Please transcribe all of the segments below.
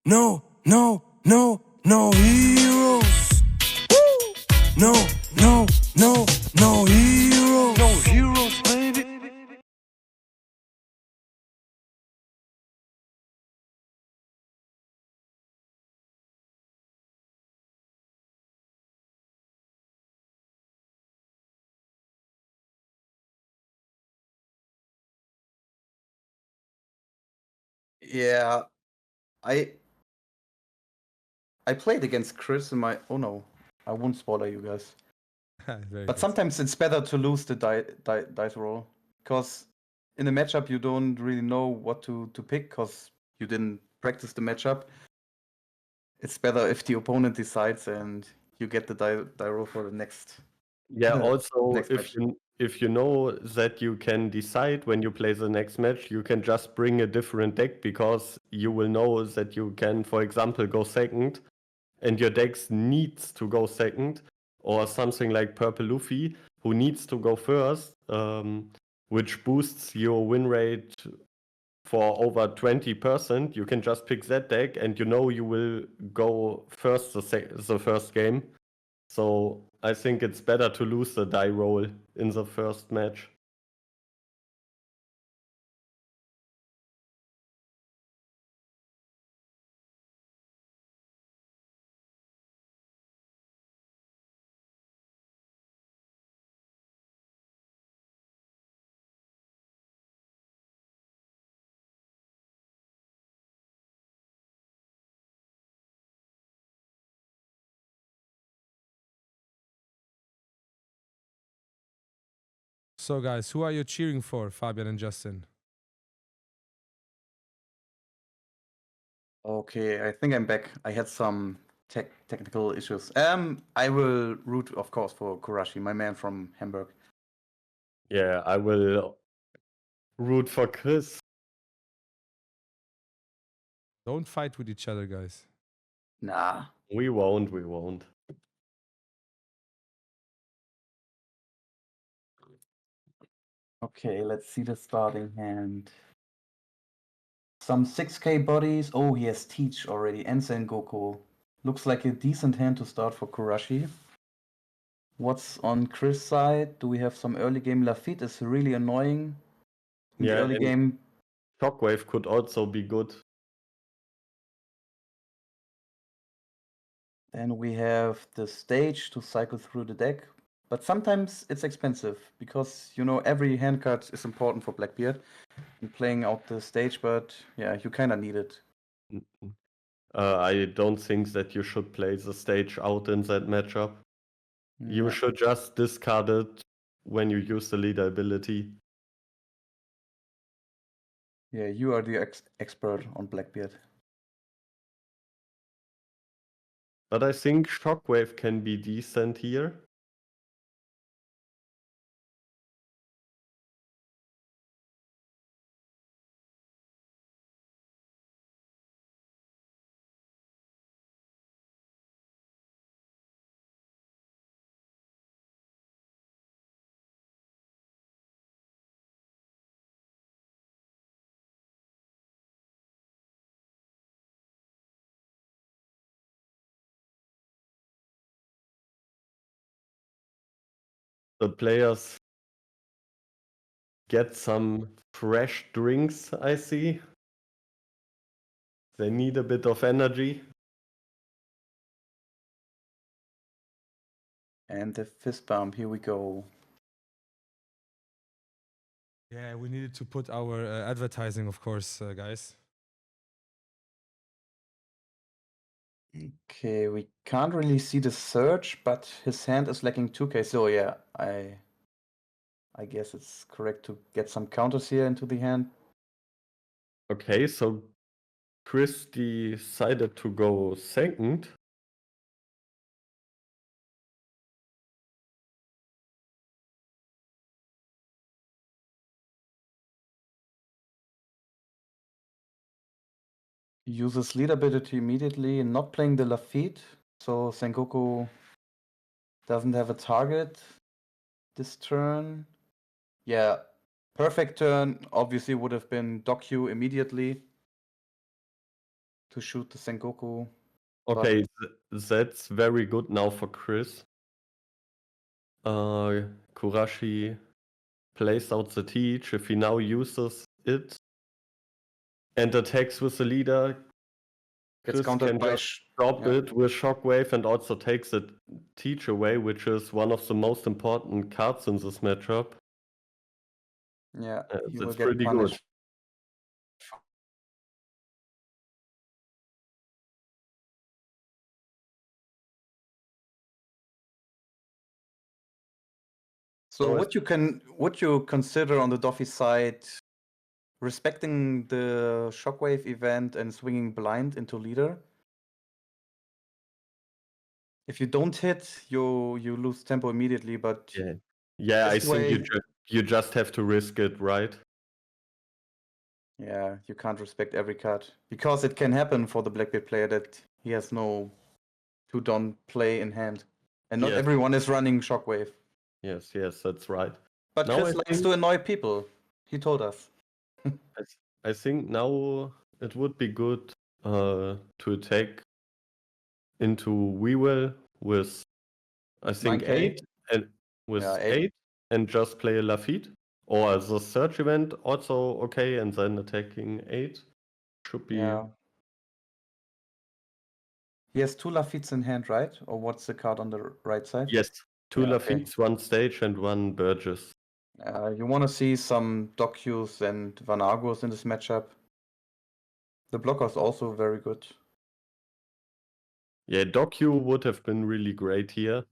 No, no, no, no heroes. Woo! No, no, no, no heroes. No heroes, baby. Yeah, I played against Chris in my. Oh no, I won't spoiler you guys. Very But good. sometimes it's better to lose the dice roll, because in a matchup you don't really know what to pick because you didn't practice the matchup. It's better if the opponent decides and you get the die roll for the next. Yeah, also Next match. if you know that you can decide when you play the next match, you can just bring a different deck because you will know that you can, for example, go second and your deck needs to go second, or something like Purple Luffy who needs to go first, which boosts your win rate for over 20%. You can just pick that deck and you know you will go first the first game. So I think it's better to lose the die roll in the first match. So, guys, who are you cheering for, Fabian and Justin? Okay, I think I'm back. I had some technical issues. I will root, of course, for Kurashi, my man from Hamburg. Yeah, I will root for Chris. Don't fight with each other, guys. Nah. We won't. Okay, let's see the starting hand. Some 6k bodies. Oh, he has Teach already, and Sengoku. Looks like a decent hand to start for Kurashi. What's on Chris' side? Do we have some early game? Lafitte is really annoying. In the early game. Shockwave could also be good. Then we have the stage to cycle through the deck. But sometimes it's expensive because, you know, every hand card is important for Blackbeard in playing out the stage, but yeah, you kind of need it. I don't think that you should play the stage out in that matchup. You should just discard it when you use the leader ability. Yeah, you are the expert on Blackbeard. But I think Shockwave can be decent here. The players get some fresh drinks, I see. They need a bit of energy. And the fist bump, here we go. Yeah, we needed to put our advertising, of course, guys. Okay, we can't really see the search, but his hand is lacking 2k, so yeah, I guess it's correct to get some counters here into the hand. Okay, so Chris decided to go second. Uses lead ability immediately, not playing the Lafitte, so Sengoku doesn't have a target this turn. Yeah, perfect turn obviously would have been Docu immediately. to shoot the Sengoku. Okay, that's very good now for Chris. Kurashi plays out the teach. If he now uses it and attacks with the leader, Gets Chris countered can by just drop it with Shockwave and also takes the teach away, which is one of the most important cards in this matchup. Yeah, he will That's get pretty punished. good. So what you consider on the Doffy side, respecting the Shockwave event and swinging blind into leader? If you don't hit, you lose tempo immediately, but Yeah, I this think way, you just have to risk it, right? yeah, you can't respect every card. Because it can happen for the Blackbeard player that he has no 2-don play in hand. And not Yes. everyone is running Shockwave. Yes, that's right. But Now Chris likes to annoy people. He told us. I think now it would be good to attack into Weevil with I think 9K? 8 and with Yeah, 8 and just play a Lafitte. Or the search event also okay, and then attacking 8 should be. Yeah. He has 2 Lafittes in hand, right? Or what's the card on the right side? Yes, 2 Yeah, okay. Lafitte's, 1 stage, and 1 Burgess. You want to see some Docus and Vanagos in this matchup. The blocker is also very good. Yeah, Docu would have been really great here,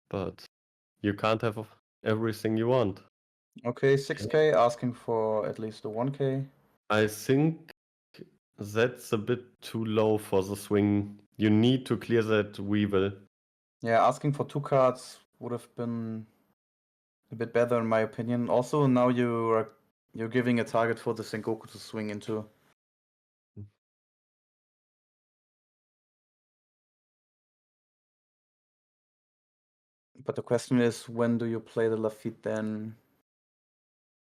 but you can't have everything you want. Okay, 6K, asking for at least a 1K. I think that's a bit too low for the swing. You need to clear that Weevil. Yeah, asking for 2 cards would have been a bit better in my opinion. Also, now you're giving a target for the Sengoku to swing into. But the question is, when do you play the Lafitte then?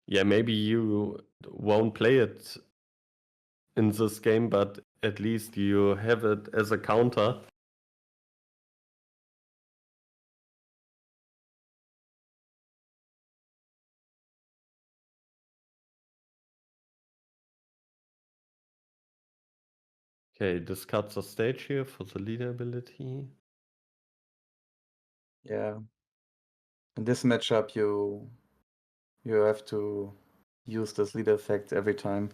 Yeah, maybe you won't play it in this game, but at least you have it as a counter. Okay, discards the stage here for the leader ability. Yeah. In this matchup, you have to use this leader effect every time.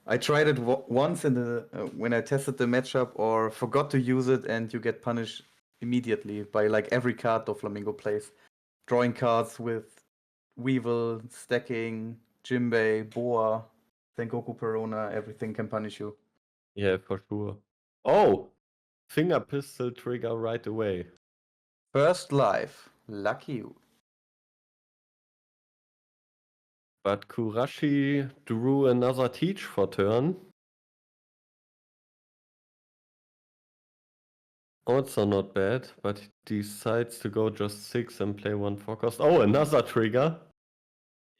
I tried it once in the when I tested the matchup, or forgot to use it, and you get punished immediately by like every card Doflamingo plays. Drawing cards with Weevil, stacking, Jimbei, Boa, Sengoku Perona, everything can punish you. Yeah, for sure. Oh! Finger pistol trigger right away. First life. Lucky you. But Kurashi drew another teach for turn. Also not bad, but he decides to go just 6 and play 1 forecast. Oh, another trigger.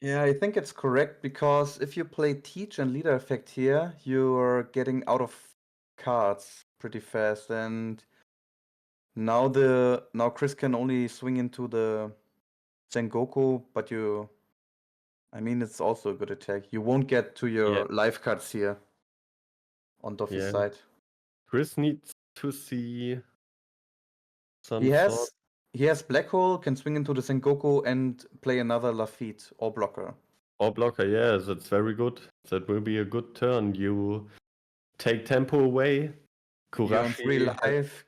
Yeah, I think it's correct because if you play Teach and Leader Effect here, you're getting out of cards pretty fast, and now Chris can only swing into the Sengoku, but I mean it's also a good attack. You won't get to your life cards here on Doffy's side. Chris needs to see some He sort. has Black Hole, can swing into the Sengoku and play another Lafitte or blocker. Or blocker, yeah, that's very good. That will be a good turn. You take tempo away. You're on 3 life.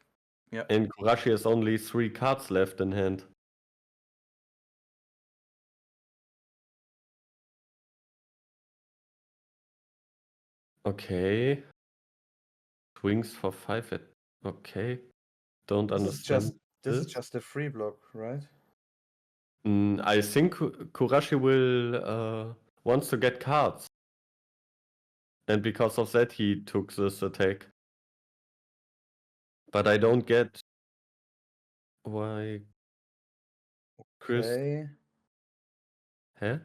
Yeah. And Kurashi has only 3 cards left in hand. Okay. Swings for 5 at. Okay. Don't understand. This is just a free block, right? I think Kurashi will wants to get cards. And because of that he took this attack. But I don't get why Chris. Okay. Huh?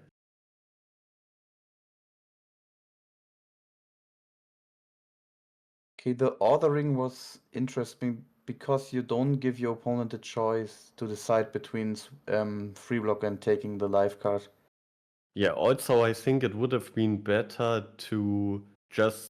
Okay, the ordering was interesting because you don't give your opponent a choice to decide between free block and taking the life card. Yeah, also I think it would have been better to just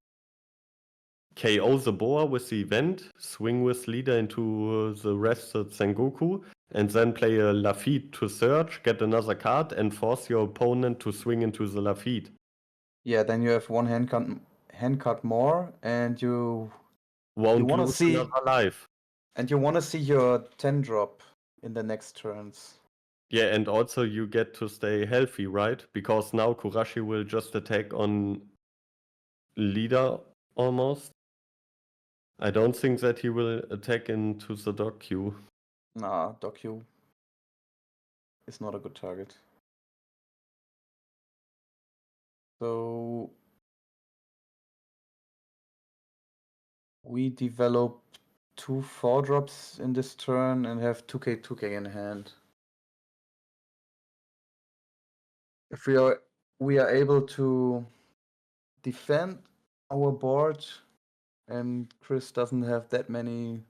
KO the boar with the event, swing with leader into the rested Sengoku, and then play a Lafitte to search, get another card, and force your opponent to swing into the Lafitte. Yeah, then you have one hand card more, and you Won't wanna lose see- another life. want to see your 10 drop in the next turns. Yeah, and also you get to stay healthy, right? Because now Kurashi will just attack on leader almost. I don't think that he will attack into the dog queue. Nah, Doku is not a good target. So we develop 2 4-drops in this turn and have 2k in hand. If we are able to defend our board and Chris doesn't have that many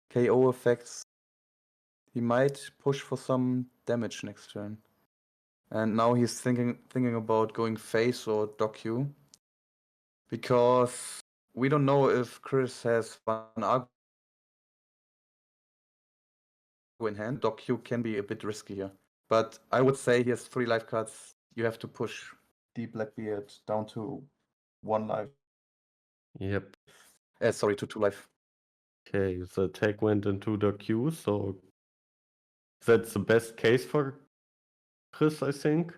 KO effects, he might push for some damage next turn. And now he's thinking about going face or Doku, because we don't know if Chris has one Argo in hand. Doku can be a bit riskier, but I would say he has 3 life cards. You have to push the Blackbeard down to 1 life. Yep. Sorry, to 2 life. Okay, the attack went into the queue, so that's the best case for Chris, I think.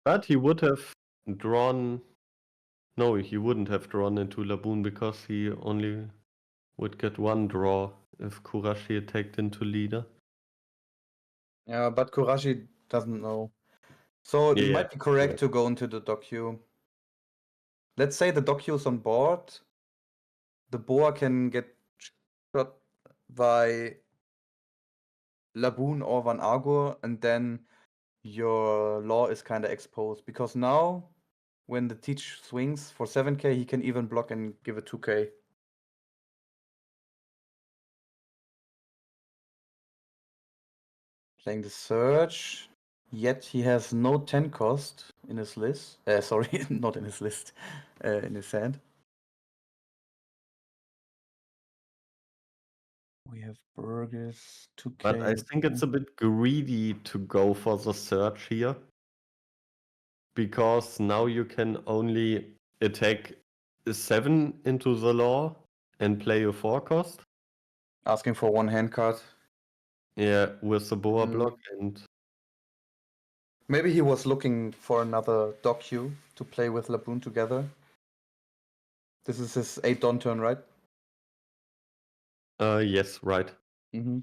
But he would have drawn... No, he wouldn't have drawn into Laboon because he only would get 1 draw if Kurashi attacked into leader. Yeah, but Kurashi doesn't know. So it Yeah, might be correct yeah. to go into the Doku. Let's say the Doku is on board. The boar can get shot by Laboon or Van Argo, and then your law is kind of exposed. Because now, when the Teach swings for 7k, he can even block and give it 2k. Playing the Surge, yet he has no 10 cost in his list. Sorry, not in his list, in his hand. We have Burgess, 2k. But I think it's a bit greedy to go for the search here. Because now you can only attack 7 into the law and play a 4 cost. Asking for 1 hand card. Yeah, with the boa block and... Maybe he was looking for another Doku to play with Laboon together. This is his 8 Dawn turn, right? Yes, right. Mm-hmm.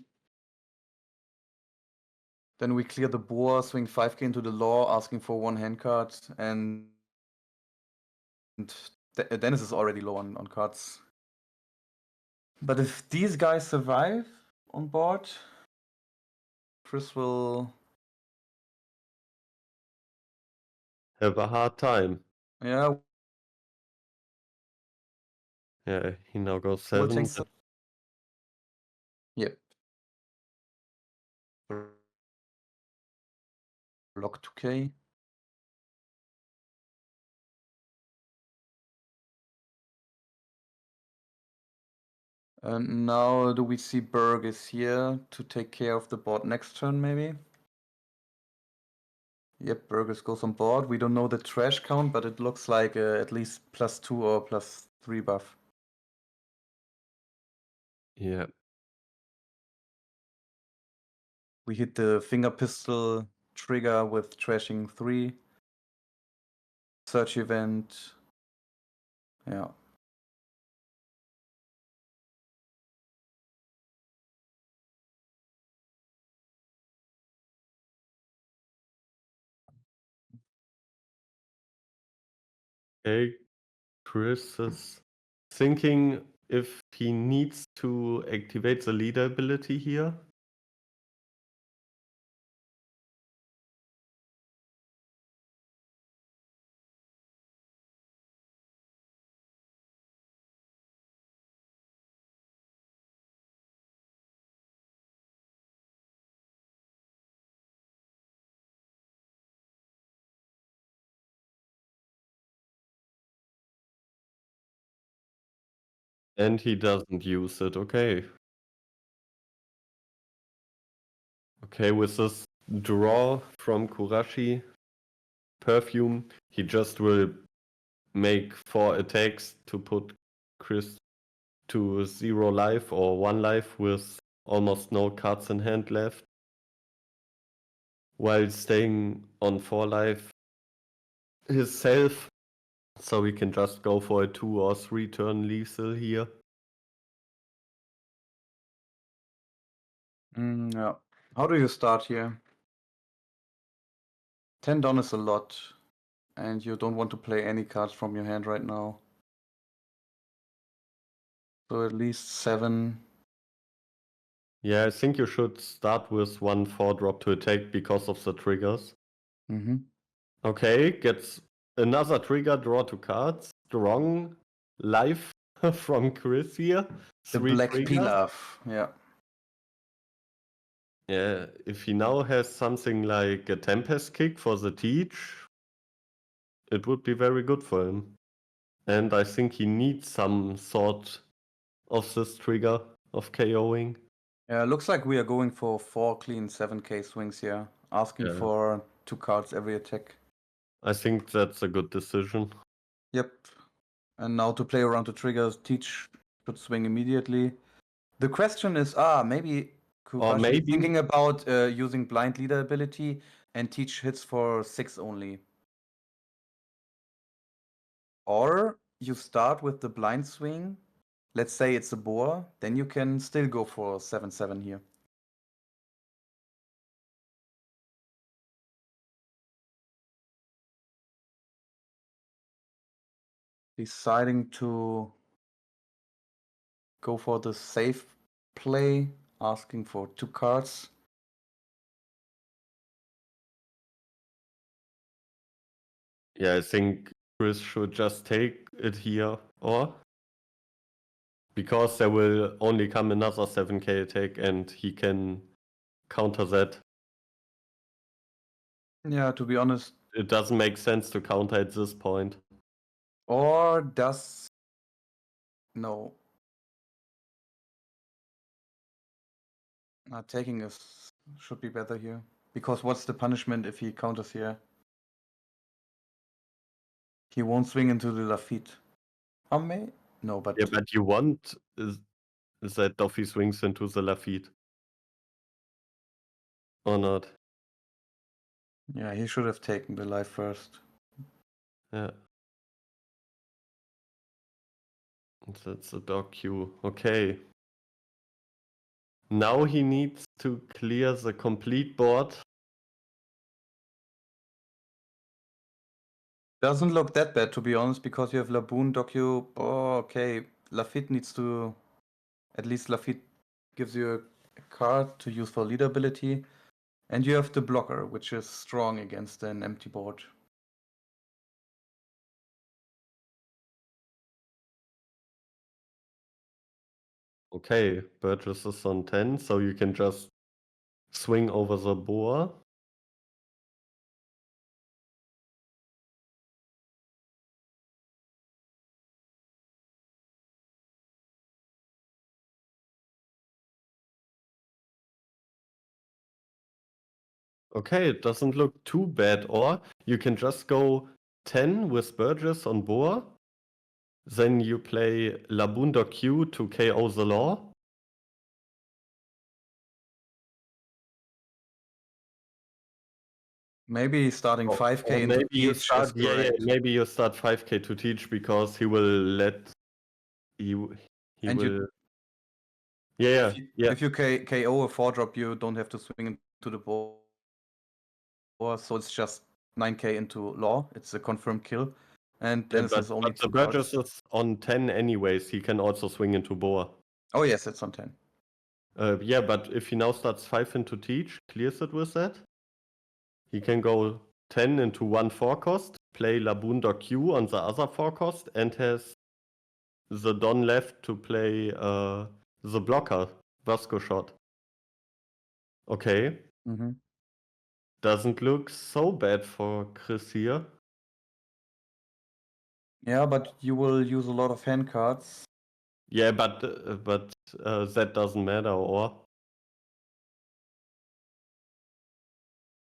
Then we clear the boar, swing 5k into the law, asking for 1 hand card, and Dennis is already low on cards. But if these guys survive on board, Chris will Have a hard time. Yeah, Yeah, he now goes we'll 7. take some. Yep. Block 2k. And now do we see Berg is here to take care of the board next turn, maybe? Yep, Burgess goes on board. We don't know the trash count, but it looks like at least +2 or +3 buff. Yeah. We hit the finger pistol trigger with trashing 3. Search event. Yeah. Okay, Chris is thinking if he needs to activate the leader ability here. And he doesn't use it. Okay. Okay, with this draw from Kurashi perfume, he just will make 4 attacks to put Chris to 0 life or 1 life with almost no cards in hand left, while staying on 4 life himself, so we can just go for a 2 or 3 turn lethal here. Yeah. How do you start here? 10 Don is a lot, and you don't want to play any cards from your hand right now. So at least 7. Yeah, I think you should start with 1 4-drop to attack because of the triggers. Mm-hmm. Okay, gets another trigger, draw 2 cards. Strong life from Chris here. The 3 Black triggers. Pilaf, yeah. Yeah, if he now has something like a Tempest Kick for the Teach, it would be very good for him. And I think he needs some sort of this trigger of KOing. Yeah, looks like we are going for 4 clean 7k swings here, asking Yeah. for 2 cards every attack. I think that's a good decision. Yep. And now to play around the triggers, Teach should swing immediately. The question is, maybe Kurashi maybe- thinking about using blind leader ability and Teach hits for 6 only. Or you start with the blind swing, let's say it's a boar, then you can still go for 7/7 here. Deciding to go for the safe play, asking for 2 cards. Yeah, I think Chris should just take it here, or because there will only come another 7k attack and he can counter that. Yeah, to be honest. It doesn't make sense to counter at this point. Or does... No. Taking is should be better here. Because what's the punishment if he counters here? He won't swing into the Lafitte. No, but... Yeah, but you want that Doffy swings into the Lafitte. Or not? Yeah, he should have taken the life first. Yeah. That's a dog queue. Okay. Now he needs to clear the complete board. Doesn't look that bad, to be honest, because you have Laboon, Docu. Oh, okay. Lafitte needs to... At least Lafitte gives you a card to use for leader ability. And you have the blocker, which is strong against an empty board. Okay, Burgess is on 10, so you can just swing over the boar. Okay, it doesn't look too bad, or you can just go 10 with Burgess on boar. Then you play Labunda Q to KO the law. Maybe starting 5k into maybe you Teach is start, correct. maybe you start 5k to Teach because he will let you. He And will. Yeah. If you KO a 4-drop, you don't have to swing into the board. So it's just 9k into law. It's a confirmed kill. And Dennis is only but the Burgess is on 10 anyways. He can also swing into boar. Oh yes, it's on 10. Yeah, but if he now starts 5 into Teach, clears it with that. He can go 10 into 1 4 cost, play Labunda Q on the other 4 cost, and has the Don left to play the blocker, Vasco shot. Okay. Mm-hmm. Doesn't look so bad for Chris here. Yeah, but you will use a lot of hand cards. Yeah, but that doesn't matter, or?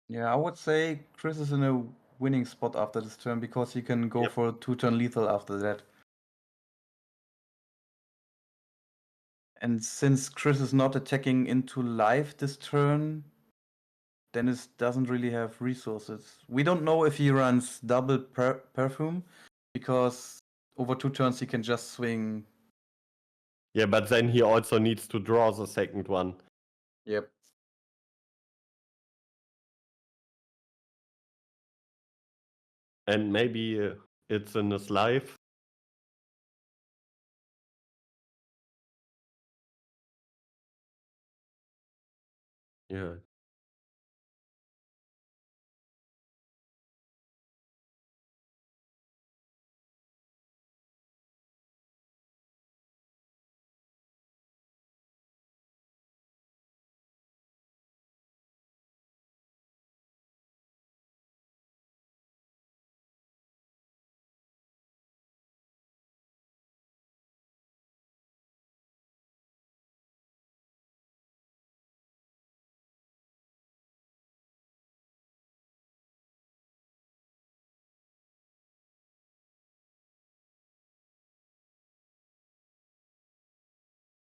Yeah, I would say Chris is in a winning spot after this turn because he can go Yep. for a 2-turn lethal after that. And since Chris is not attacking into life this turn, Dennis doesn't really have resources. We don't know if he runs double perfume because over 2 turns he can just swing. Yeah, but then he also needs to draw the second one. Yep. And maybe it's in his life. Yeah.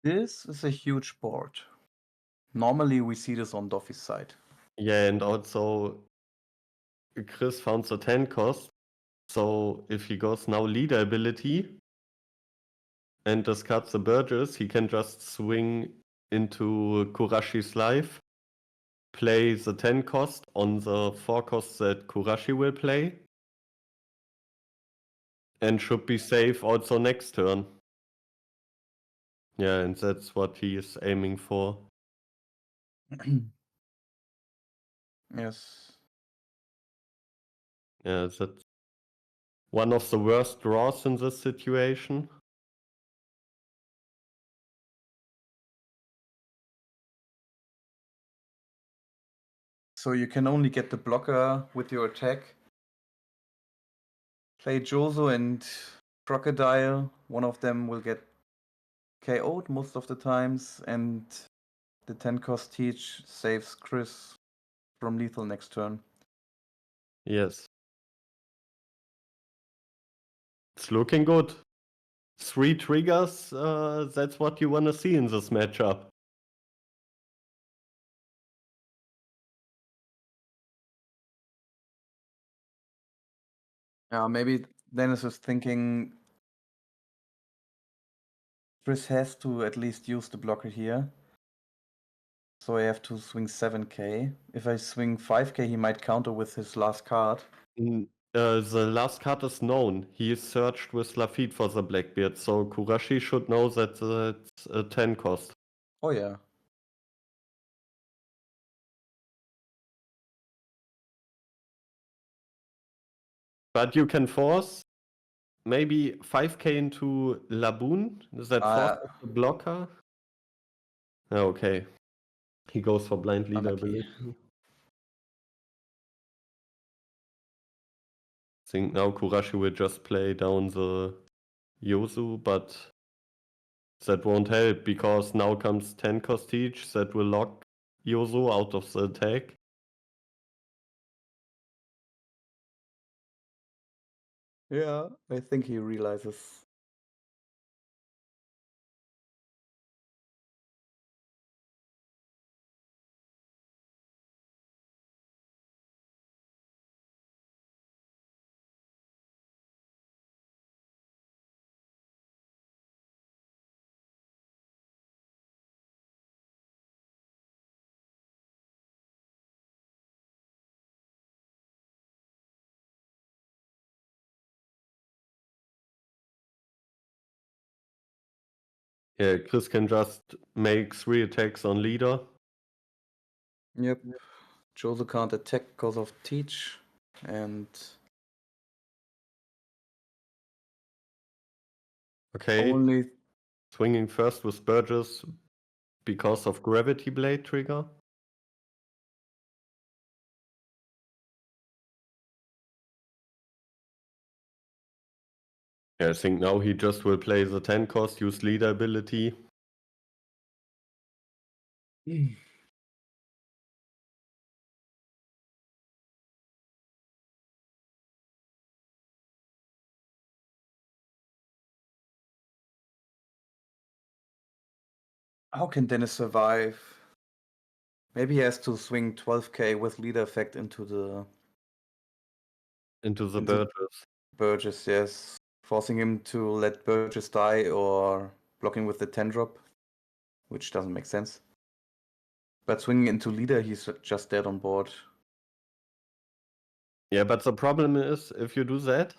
This is a huge board. Normally we see this on Doffy's side. Yeah, and also Chris found the 10 cost. So if he goes now leader ability and discards the Burgess, he can just swing into Kurashi's life, play the 10 cost on the 4 costs that Kurashi will play, and should be safe also next turn. Yeah, and that's what he is aiming for. Yes. Yeah, that's one of the worst draws in this situation. So you can only get the blocker with your attack. Play Jozo and Crocodile. One of them will get KO'd most of the times, and the 10 cost teach saves Chris from lethal next turn. Yes. It's looking good. 3 triggers, that's what you want to see in this matchup. Maybe Dennis is thinking Chris has to at least use the blocker here. So I have to swing 7k. If I swing 5k, he might counter with his last card. The last card is known. He searched with Lafitte for the Blackbeard, so Kurashi should know that it's a 10 cost. Oh yeah. But you can force maybe 5k into Laboon. Is that forces the blocker? Okay. He goes for blind leader Unlucky. ability. I think now Kurashi will just play down the Yosu, but that won't help because now comes 10 cost teach that will lock Yosu out of the attack. Yeah, I think he realizes. Yeah, Chris can just make 3 attacks on leader. Yep. Jozo can't attack because of teach, and Okay, only swinging first with Burgess because of Gravity Blade trigger. Yeah, I think now he just will play the 10 cost, use leader ability. How can Dennis survive? Maybe he has to swing 12k with leader effect into the Into the Into- Burgess. Burgess, yes. Forcing him to let Burgess die or blocking with the 10 drop, which doesn't make sense. But swinging into leader, he's just dead on board. Yeah, but the problem is, if you do that,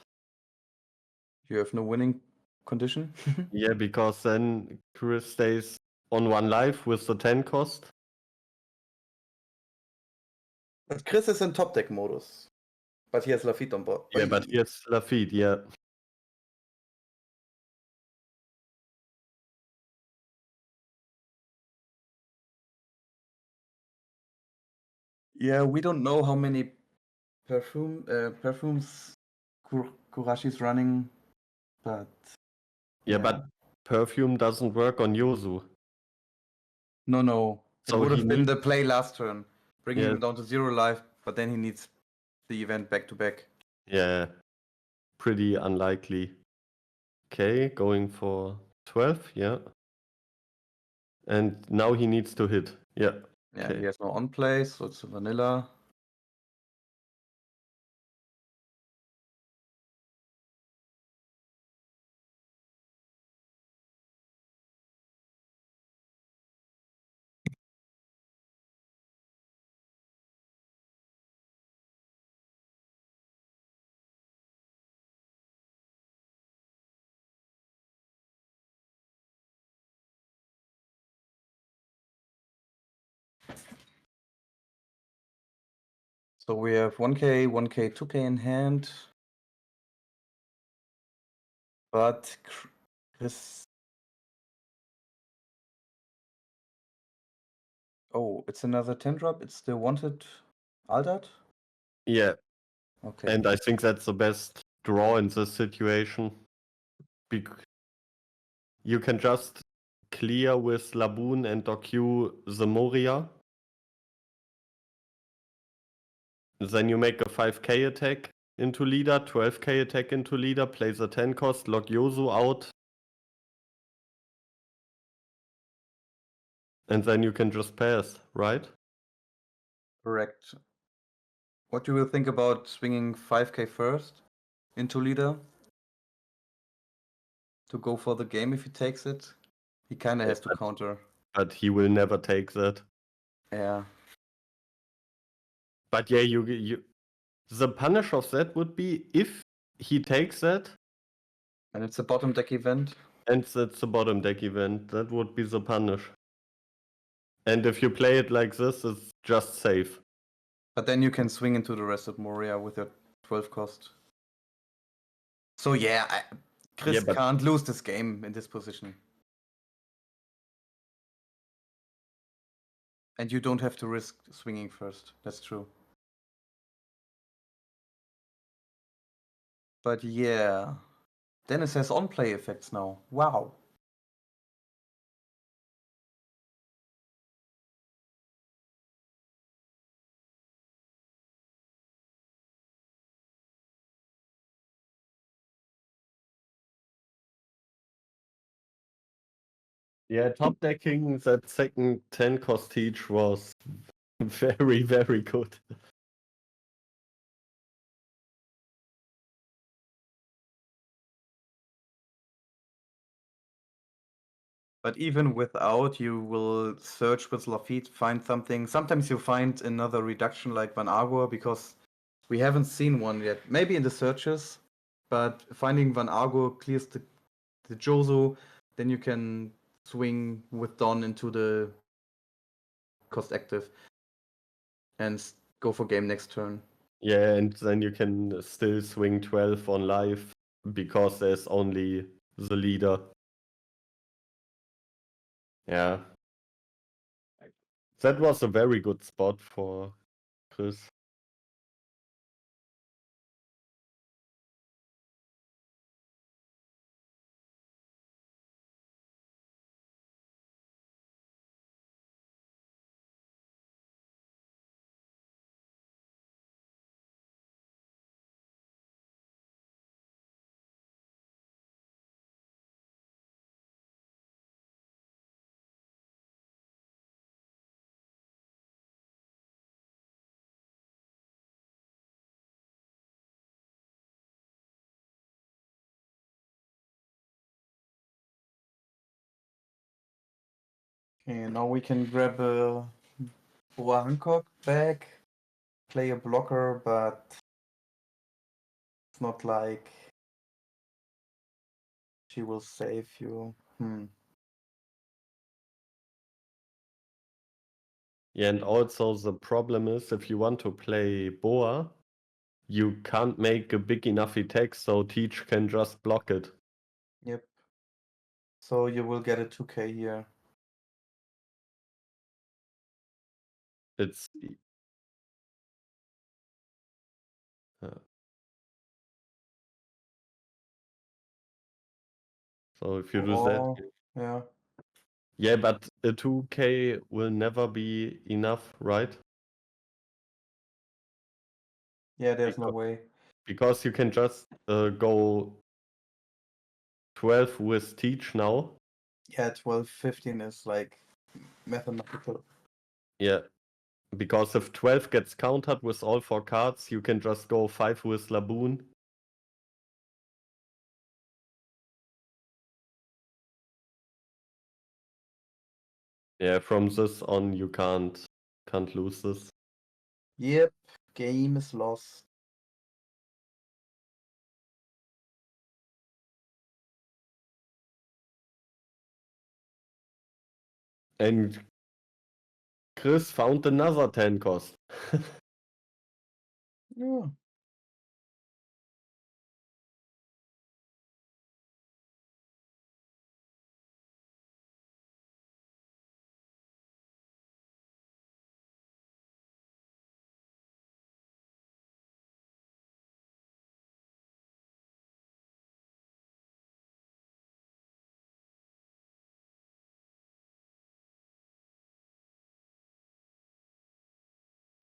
You have no winning condition. yeah, because then Chris stays on 1 life with the 10 cost. But Chris is in top deck modus. But he has Lafitte on board. Yeah, but here's Lafitte, yeah. Yeah, we don't know how many perfumes Kurashi's running, but Yeah, but Perfume doesn't work on Yozu. no. So it would he have been needs- the play last turn, bringing Yeah. him down to 0 life, but then he needs the event back to back. Yeah, pretty unlikely. Okay, going for 12, yeah. And now he needs to hit. Yeah. Yeah, Okay. he has no on play, so it's a vanilla. So we have 1k, 1k, 2k in hand. But Chris. Oh, it's another 10 drop. It's the wanted Aldert? Yeah, Okay. and I think that's the best draw in this situation. You can just clear with Laboon and Doku the Moria. Then you make a 5k attack into leader, 12k attack into leader, play the 10 cost, lock Yozu out. And then you can just pass, right? Correct. What do you think about swinging 5k first into leader? To go for the game if he takes it? He kind of has to counter. But he will never take that. Yeah. But yeah, the punish of that would be if he takes that, And it's a bottom deck event. and that's the bottom deck event. That would be the punish. And if you play it like this, it's just safe. But then you can swing into the rest of Moria with your 12 cost. So yeah, Chris Yeah, but- can't lose this game in this position. And you don't have to risk swinging first. That's true. But yeah, Dennis has on-play effects now. Wow. Yeah, top decking that second 10 cost teach was very, very good. But even without, you will search with Lafitte, find something. Sometimes you find another reduction like Van Argor, because we haven't seen one yet. Maybe in the searches, but finding Van Argor clears the Jozo, then you can swing with Don into the cost active and go for game next turn. Yeah, and then you can still swing 12 on life because there's only the leader. Yeah. That was a very good spot for Chris. Okay, now we can grab a Boa Hancock back, play a blocker, but it's not like she will save you. Yeah, and also the problem is if you want to play Boa, you can't make a big enough attack so Teach can just block it. Yep. So you will get a 2k here. It's so if you do that, yeah. yeah, but a 2k will never be enough, right? Yeah, there's no way. Because you can just go 12 with Teach now. Yeah, 12, 15 is like mathematical. Yeah, because if 12 gets countered with all 4 cards, you can just go 5 with Laboon. Yeah, from this on you can't lose this. Yep, game is lost. And Chris found another 10 cost. Yeah.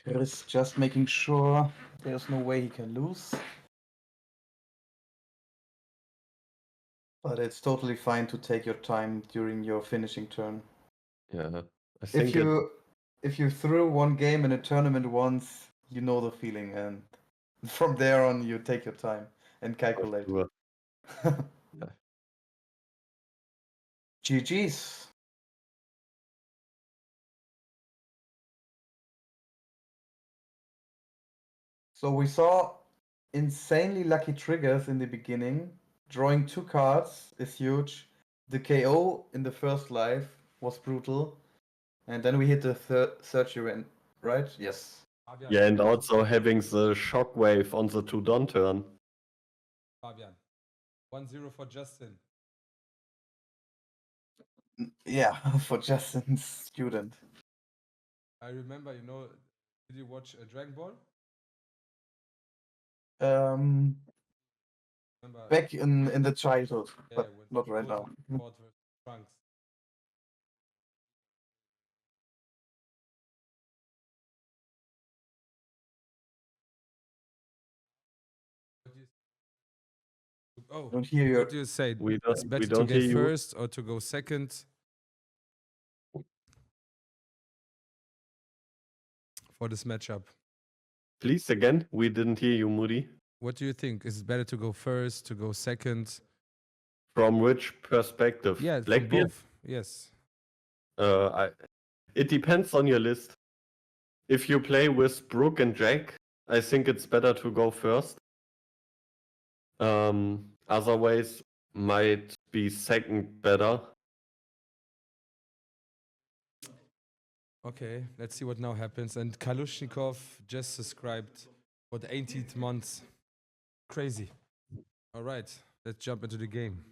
Chris just making sure there's no way he can lose. But it's totally fine to take your time during your finishing turn. Yeah, I think If you threw one game in a tournament once, you know the feeling, and from there on you take your time and calculate. Sure. GG's. So we saw insanely lucky triggers in the beginning. Drawing 2 cards is huge. The KO in the first life was brutal. And then we hit the third event, right? Yes. Fabian, Yeah, and also having the shockwave on the 2-don turn. Fabian. 1-0 for Justin. Yeah, for Justin's student. I remember, did you watch Dragon Ball? Remember, Back in the childhood, yeah, but when not right now. Goku fought with Trunks. Oh, Don't hear you. what do you say? We It's don't, better we to don't get hear you. first or to go second for this matchup? Please again, we didn't hear you, Moody. What do you think? Is it better to go first, to go second? From which perspective? Yeah, from Blackbeard? both. Yes. It depends on your list. If you play with Brook and Jack, I think it's better to go first. Otherwise, might be second better. Okay, let's see what now happens. And Kalushnikov just subscribed for the 18th month. Crazy. All right, let's jump into the game.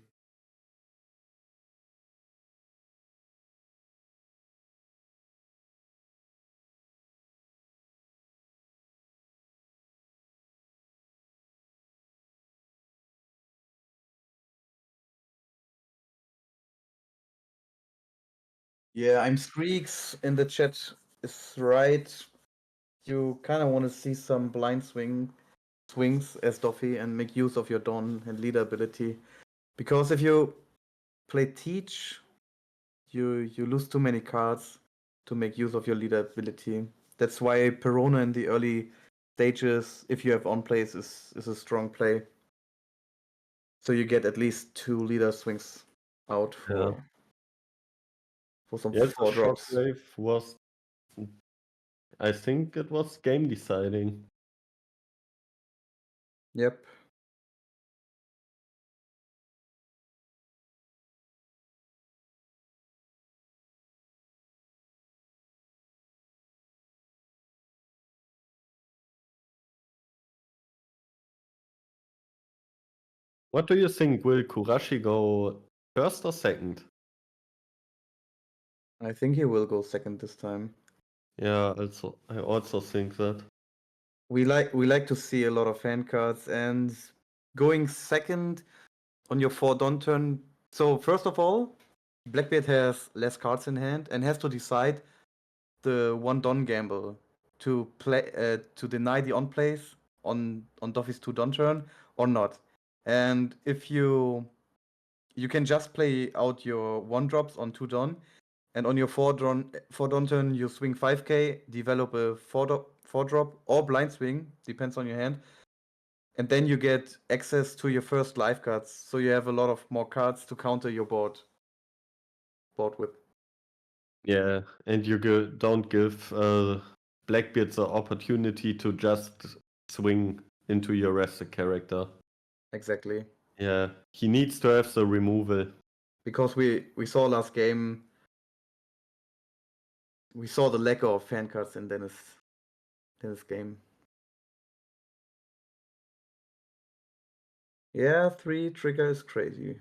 Yeah, I'm Streaks in the chat is right. You kind of want to see some blind swings as Doffy and make use of your Dawn and leader ability. Because if you play Teach, you lose too many cards to make use of your leader ability. That's why Perona in the early stages, if you have on plays, is a strong play. So you get at least 2 leader swings out for for some Yes, 4 drops. Shockwave was. I think it was game deciding. Yep. What do you think? Will Kurashi go first or second? I think he will go second this time. Yeah, I also think that. We like to see a lot of hand cards, and going second on your 4 Don turn. So first of all, Blackbeard has less cards in hand and has to decide the 1 Don gamble to deny the on plays on Doffy's 2 Don turn or not. And if you can just play out your 1 drops on 2 Don, and on your 4 Don turn you swing 5k, develop a 4 drop or blind swing, depends on your hand, and then you get access to your first life cards, so you have a lot of more cards to counter your board with. Yeah, and you don't give Blackbeard the opportunity to just swing into your rested character. Exactly. Yeah, he needs to have the removal. Because we saw last game, we saw the lack of hand cards in Dennis game. Yeah, 3 trigger is crazy.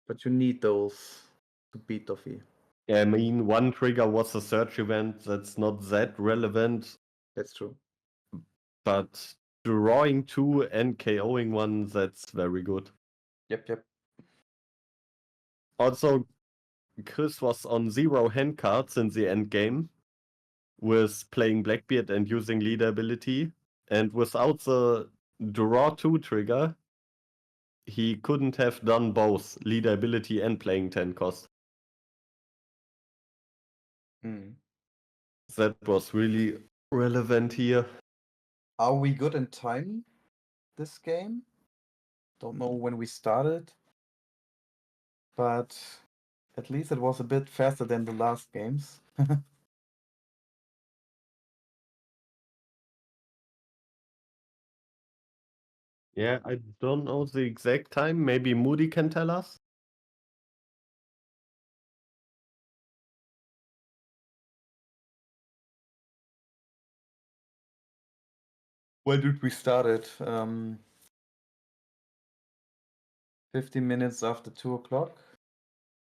But you need those to beat Doffy. Yeah, I mean, 1 trigger was a search event. That's not that relevant. That's true. But drawing 2 and KOing 1, that's very good. Yep. Also, Chris was on 0 hand cards in the end game with playing Blackbeard and using leader ability. And without the draw 2 trigger, he couldn't have done both leader ability and playing 10 cost. That was really relevant here. Are we good in time this game? Don't know when we started, but at least it was a bit faster than the last games. Yeah, I don't know the exact time. Maybe Moody can tell us. When did we start it? 15 minutes after 2 o'clock?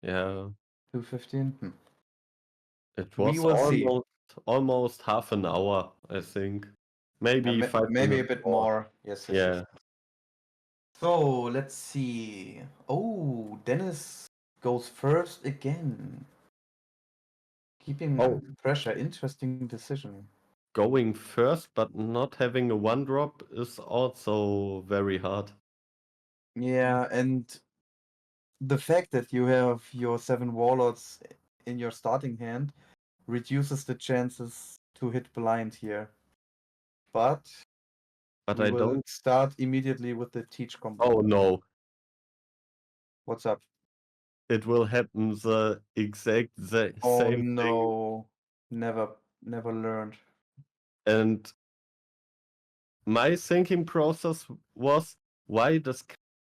Yeah, 2:15? it We was will see. almost half an hour, I think. Maybe 5 maybe a minutes bit more. more. Yes. Yeah. So let's see. Oh, Dennis goes first again. Keeping pressure. Interesting decision. Going first but not having a 1 drop is also very hard. Yeah, and the fact that you have your 7 warlords in your starting hand reduces the chances to hit blind here. But we I will don't. start immediately with the teach combo. Oh no. What's up? It will happen the exact same no. Never learned. And my thinking process was, why does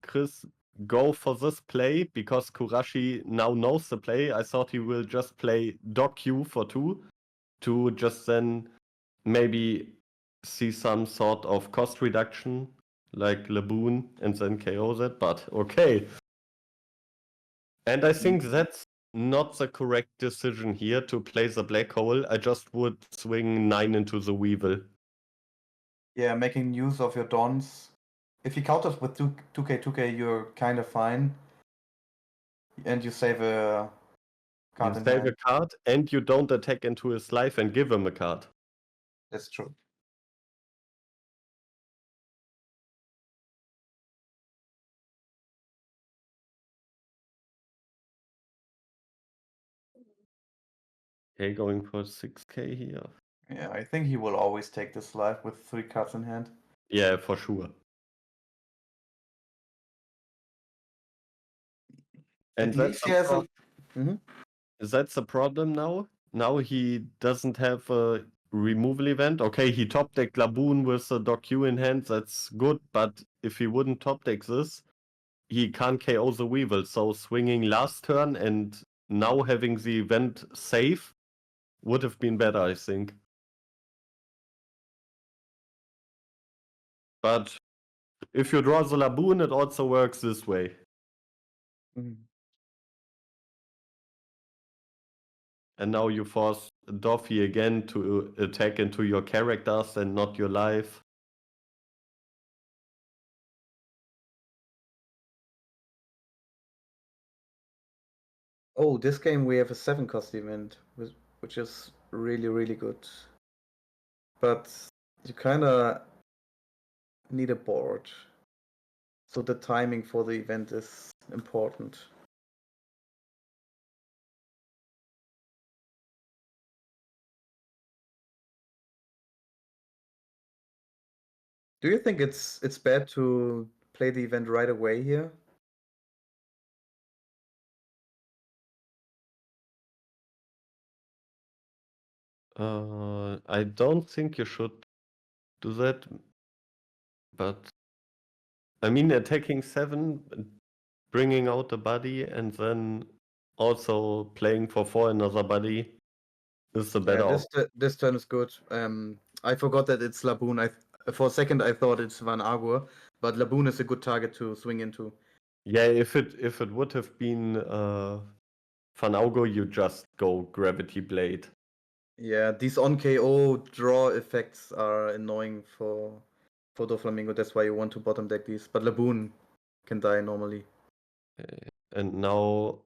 Chris go for this play? Because Kurashi now knows the play. I thought he will just play Doc Q for 2 to just then maybe see some sort of cost reduction like Laboon and then KO that, but okay. And I think that's not the correct decision here to play the black hole. I just would swing 9 into the Weevil. Yeah, making use of your dons. If he counters with 2k, you're kind of fine. And you save a card in You save hand. a card and you don't attack into his life and give him a card. That's true. Okay, going for 6k here. Yeah, I think he will always take this life with 3 cards in hand. Yeah, for sure. And At that's least he has a. Mhm. that's the problem now. Now he doesn't have a removal event. Okay, he top decked Laboon with the Doku in hand. That's good, but if he wouldn't top deck this, he can't KO the Weevil. So swinging last turn and now having the event safe would have been better, I think. But if you draw the Laboon, it also works this way. Mhm. And now you force Doffy again to attack into your characters and not your life. Oh, this game we have a 7-cost event, which is really, really good. But you kind of need a board. So the timing for the event is important. Do you think it's bad to play the event right away here? I don't think you should do that. But I mean, attacking 7, bringing out a body, and then also playing for 4 another body is the better Yeah, option. this turn is good. I forgot that it's Laboon. For a second I thought it's Van Agur, but Laboon is a good target to swing into. Yeah, if it would have been Van Augo, you just go Gravity Blade. Yeah, these on KO draw effects are annoying for Doflamingo. That's why you want to bottom deck these. But Laboon can die normally. And now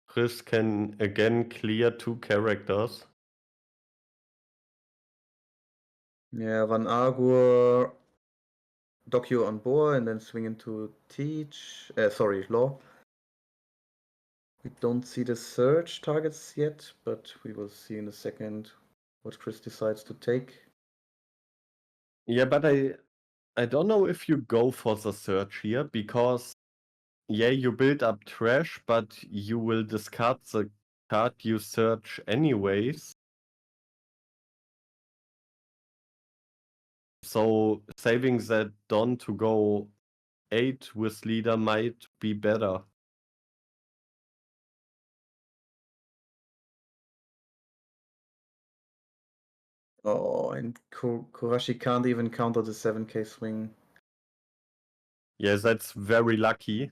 Chris can again clear 2 characters. Yeah, Van Agur, Docu on board, and then swing into Teach. Sorry, Law. We don't see the search targets yet, but we will see in a second what Chris decides to take. Yeah, but I don't know if you go for the search here, because yeah, you build up trash, but you will discard the card you search anyways. So saving that Don to go 8 with leader might be better. Oh, and Kurashi can't even counter the 7k swing. Yeah, that's very lucky.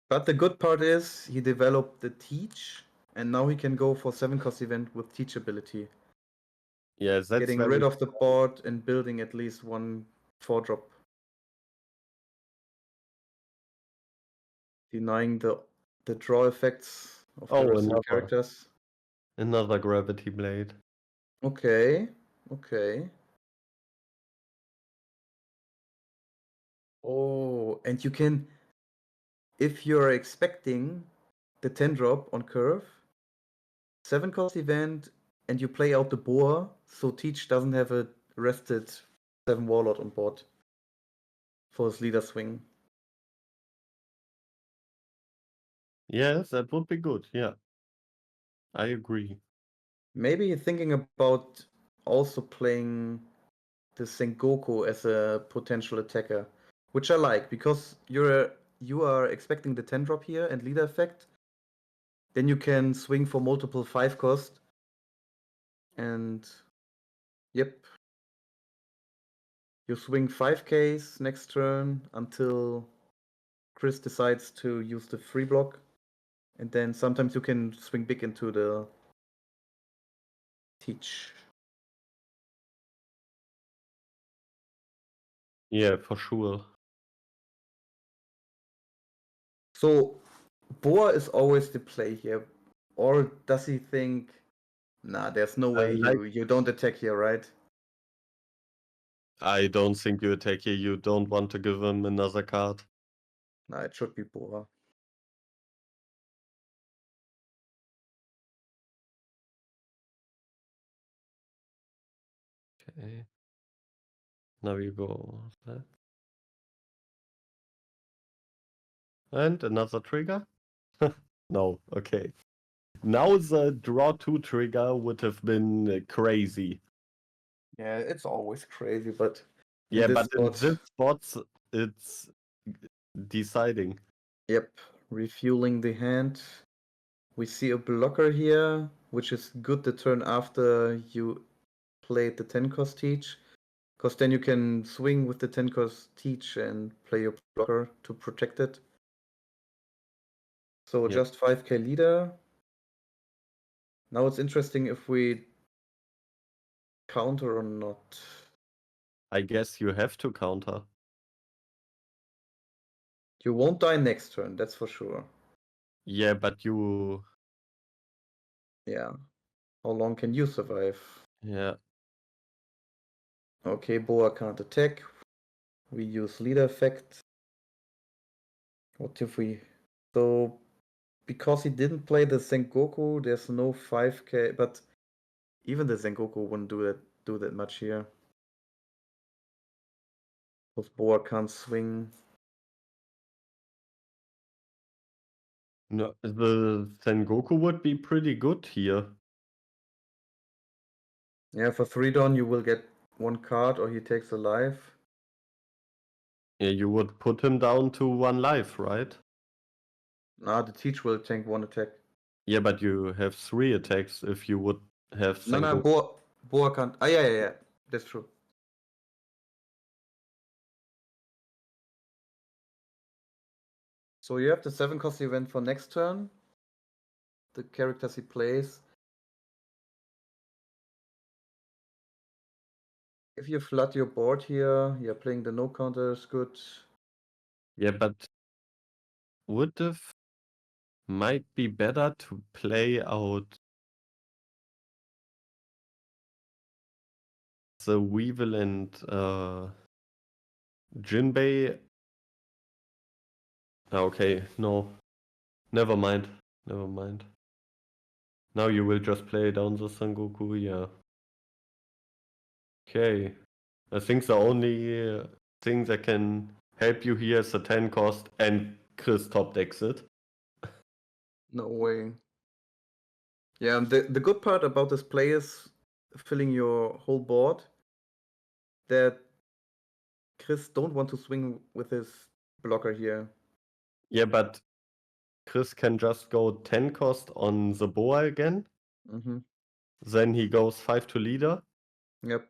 But the good part is he developed the Teach, and now he can go for 7-cost event with Teach ability. Yeah, that's Getting very rid of the board and building at least one 4-drop. Denying the draw effects of the rest of the characters. another Gravity Blade. Okay, okay. Oh, and you can, if you're expecting the 10-drop on curve, 7-cost event, and you play out the boar, so Teach doesn't have a rested 7 Warlord on board for his leader swing. Yes, that would be good. Yeah, I agree. Maybe you're thinking about also playing the Sengoku as a potential attacker, which I like because you are expecting the 10-drop here and leader effect. Then you can swing for multiple 5-cost. And yep. You swing 5Ks next turn until Chris decides to use the free block. And then sometimes you can swing big into the Teach. Yeah, for sure. So Boa is always the play here. Or does he think, nah, there's no way you don't attack here, right? I don't think you attack here. You don't want to give him another card. Nah, it should be Boa. Okay. Now you go that. And another trigger? No, okay. Now the draw 2 trigger would have been crazy. Yeah, it's always crazy, but in Yeah, this but in spot, this spot, it's deciding. yep, refueling the hand. We see a blocker here, which is good the turn after you played the 10 cost teach, because then you can swing with the 10 cost teach and play your blocker to protect it. So Yep. just 5k leader. Now it's interesting if we counter or not. I guess you have to counter. You won't die next turn, that's for sure. Yeah, but you... Yeah. How long can you survive? Yeah. Okay, Boa can't attack. We use leader effect. What if we... So, because he didn't play the Sengoku, there's no 5k, but even the Sengoku wouldn't do that much here. Because Boa can't swing. No, the Sengoku would be pretty good here. Yeah, for 3 Dawn you will get 1 card or he takes a life. Yeah, you would put him down to 1 life, right? Nah, the Teach will tank 1 attack. Yeah, but you have 3 attacks if you would have No, Sengoku. Boa can't. Ah, yeah, that's true. So you have the 7 cost event for next turn. The characters he plays. If you flood your board here, you're playing the no counter is good. Yeah, but would have might be better to play out the Weevil and Jinbei. Okay, no. Never mind. Never mind. Now you will just play down the Sengoku, yeah. Okay. I think the only thing that can help you here is the 10 cost and Chris top decks it. No way. Yeah, the good part about this play is filling your whole board. That Chris don't want to swing with his blocker here. Yeah, but Chris can just go 10 cost on the Boa again. Mm-hmm. Then he goes 5 to leader. Yep.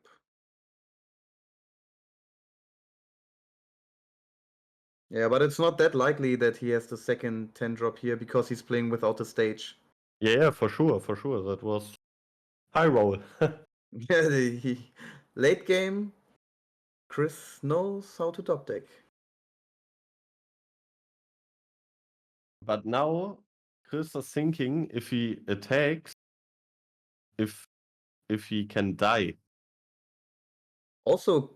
Yeah, but it's not that likely that he has the second 10 drop here because he's playing without the stage. Yeah, for sure, for sure. That was high roll. Yeah, late game, Chris knows how to top deck. But now Chris is thinking if he attacks, if he can die. Also,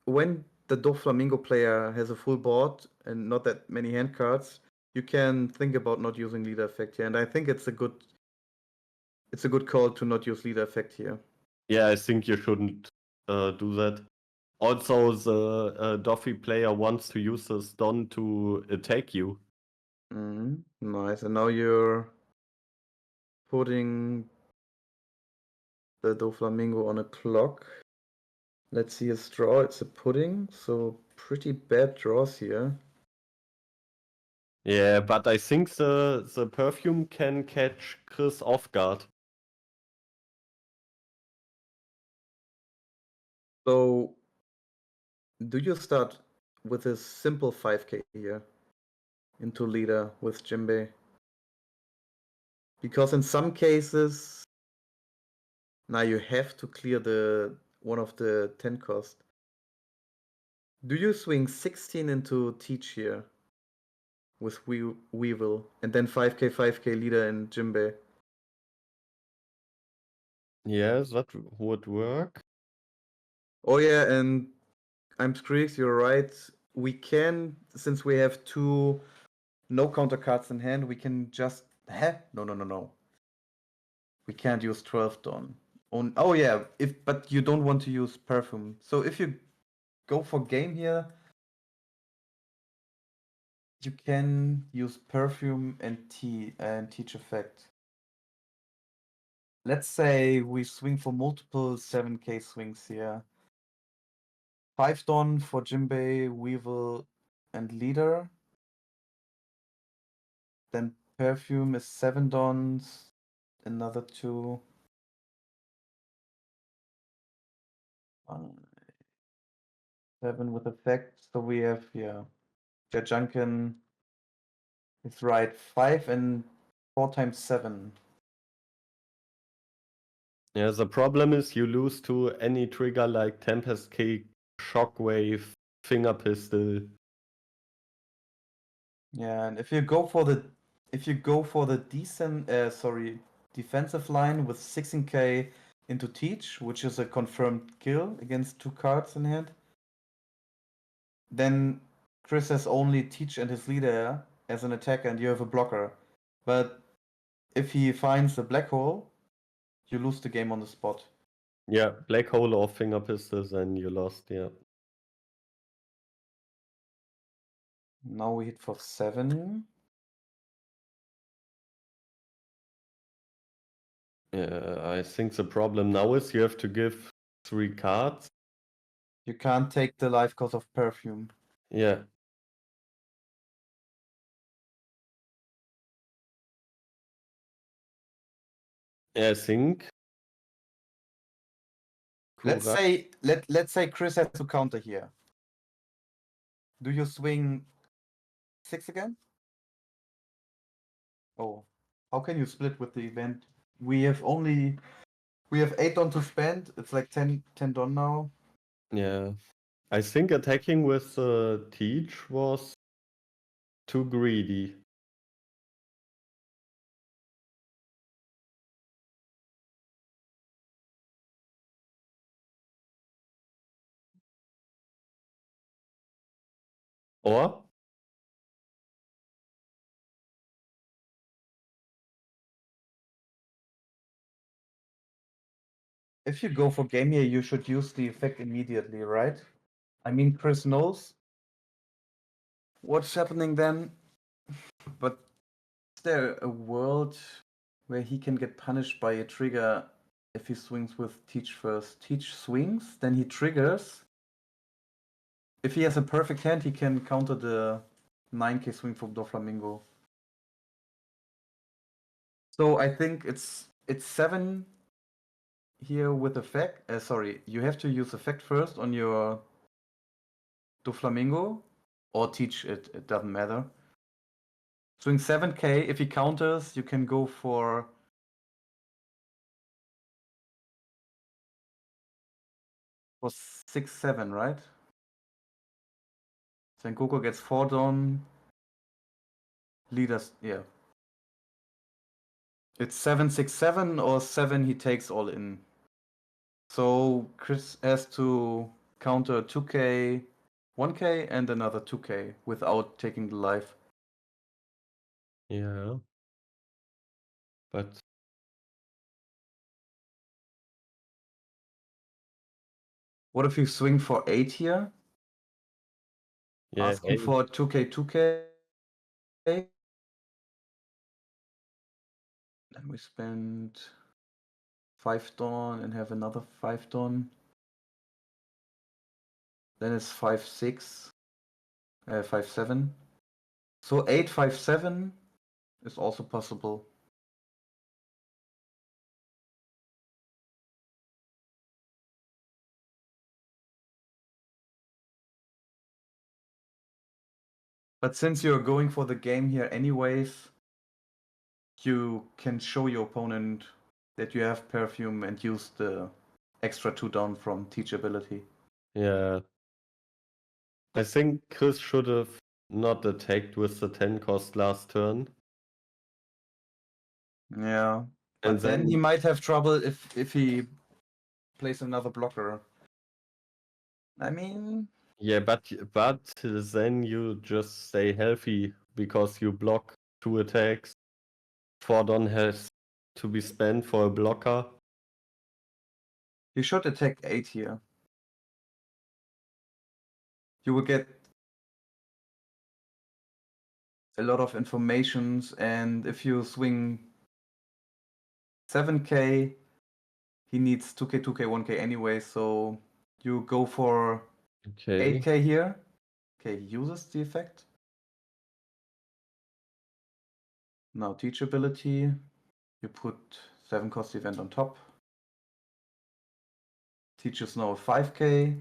when the Doflamingo player has a full board and not that many hand cards, you can think about not using leader effect here. And I think it's a good call to not use leader effect here. Yeah, I think you shouldn't do that. Also, the Doffy player wants to use the stun to attack you. Nice. And now you're putting the Doflamingo on a clock. Let's see his draw. It's a pudding, so pretty bad draws here. Yeah, but I think the perfume can catch Chris off guard. So, do you start with a simple 5k here into leader with Jinbei? Because in some cases, now you have to clear the one of the 10 cost. Do you swing 16 into teach here with Weevil and then 5k leader in Jinbei? Yes, that would work. Oh yeah, and I'm Screeks, you're right. We can, since we have 2 no counter cards in hand, we can just no. We can't use 12 Dawn. Oh yeah, but you don't want to use perfume. So if you go for game here, you can use perfume and teach effect. Let's say we swing for multiple 7k swings here. 5 Don for Jimbei, Weevil, and Leader. Then perfume is 7 Dons, another 2. 7 with effect. So we have here Jajunkin is right 5 and 4 times 7. Yeah, the problem is you lose to any trigger like Tempest Kick, Shockwave, Finger Pistol. Yeah, and if you go for the defensive line with 16k into Teach, which is a confirmed kill against 2 cards in hand, then Chris has only Teach and his leader as an attacker and you have a blocker. But if he finds a black hole, you lose the game on the spot. Yeah, Black Hole or Finger Pistols, and you lost, yeah. Now we hit for 7. Yeah, I think the problem now is you have to give 3 cards. You can't take the life cost of perfume. Yeah. I think. Let's say Chris has to counter here. Do you swing 6 again? Oh, how can you split with the event? We have 8 Don to spend. It's like 10 Don now. Yeah. I think attacking with Teach was too greedy. Or? If you go for game here, you should use the effect immediately, right? I mean, Chris knows what's happening then, but is there a world where he can get punished by a trigger if he swings with Teach first? Teach swings, then he triggers. If he has a perfect hand, he can counter the 9k swing from Doflamingo. So I think it's 7 here with effect. Sorry, you have to use effect first on your Doflamingo or Teach, it doesn't matter. Swing 7k. If he counters, you can go for 6-7, right? Then Goku gets 4 Don. Leaders, yeah. It's 7-6-7 or 7 he takes all in. So Chris has to counter 2k, 1k, and another 2k without taking the life. Yeah. But What if you swing for 8 here? yeah, Asking for 2k, 2k. Then we spend 5 Don and have another 5 Don. Then it's 5-6, 5-7. So 8-5-7 is also possible. But since you're going for the game here anyways, you can show your opponent that you have perfume and use the extra 2 down from Teach ability. yeah. I think Chris should have not attacked with the 10 cost last turn. Yeah. But And then then he might have trouble if he plays another blocker. I mean, yeah, but then you just stay healthy because you block 2 attacks. 4 Don has to be spent for a blocker. you should attack 8 here. You will get a lot of informations, and if you swing 7k, he needs 2k, 2k, 1k anyway, so you go for Okay. 8k here. Okay, he uses the effect. Now teachability, you put 7 cost event on top. Teaches now 5k,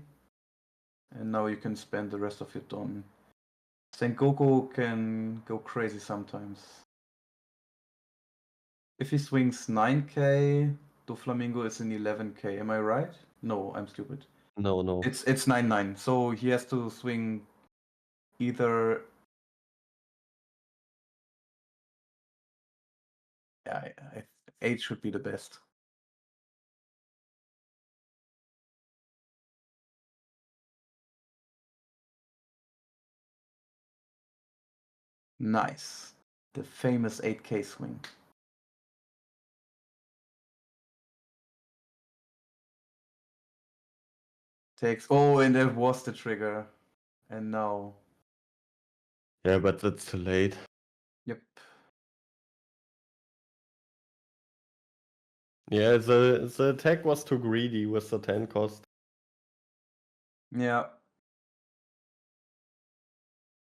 and now you can spend the rest of your don. Sengoku can go crazy sometimes. If he swings 9k, Doflamingo is in 11k. Am I right? No, I'm stupid. No. It's 9-9, so he has to swing either. Yeah, 8 should be the best. Nice. The famous 8k swing. Takes. Oh, and that was the trigger. And now. Yeah, but that's too late. Yep. Yeah, the attack was too greedy with the 10 cost. Yeah.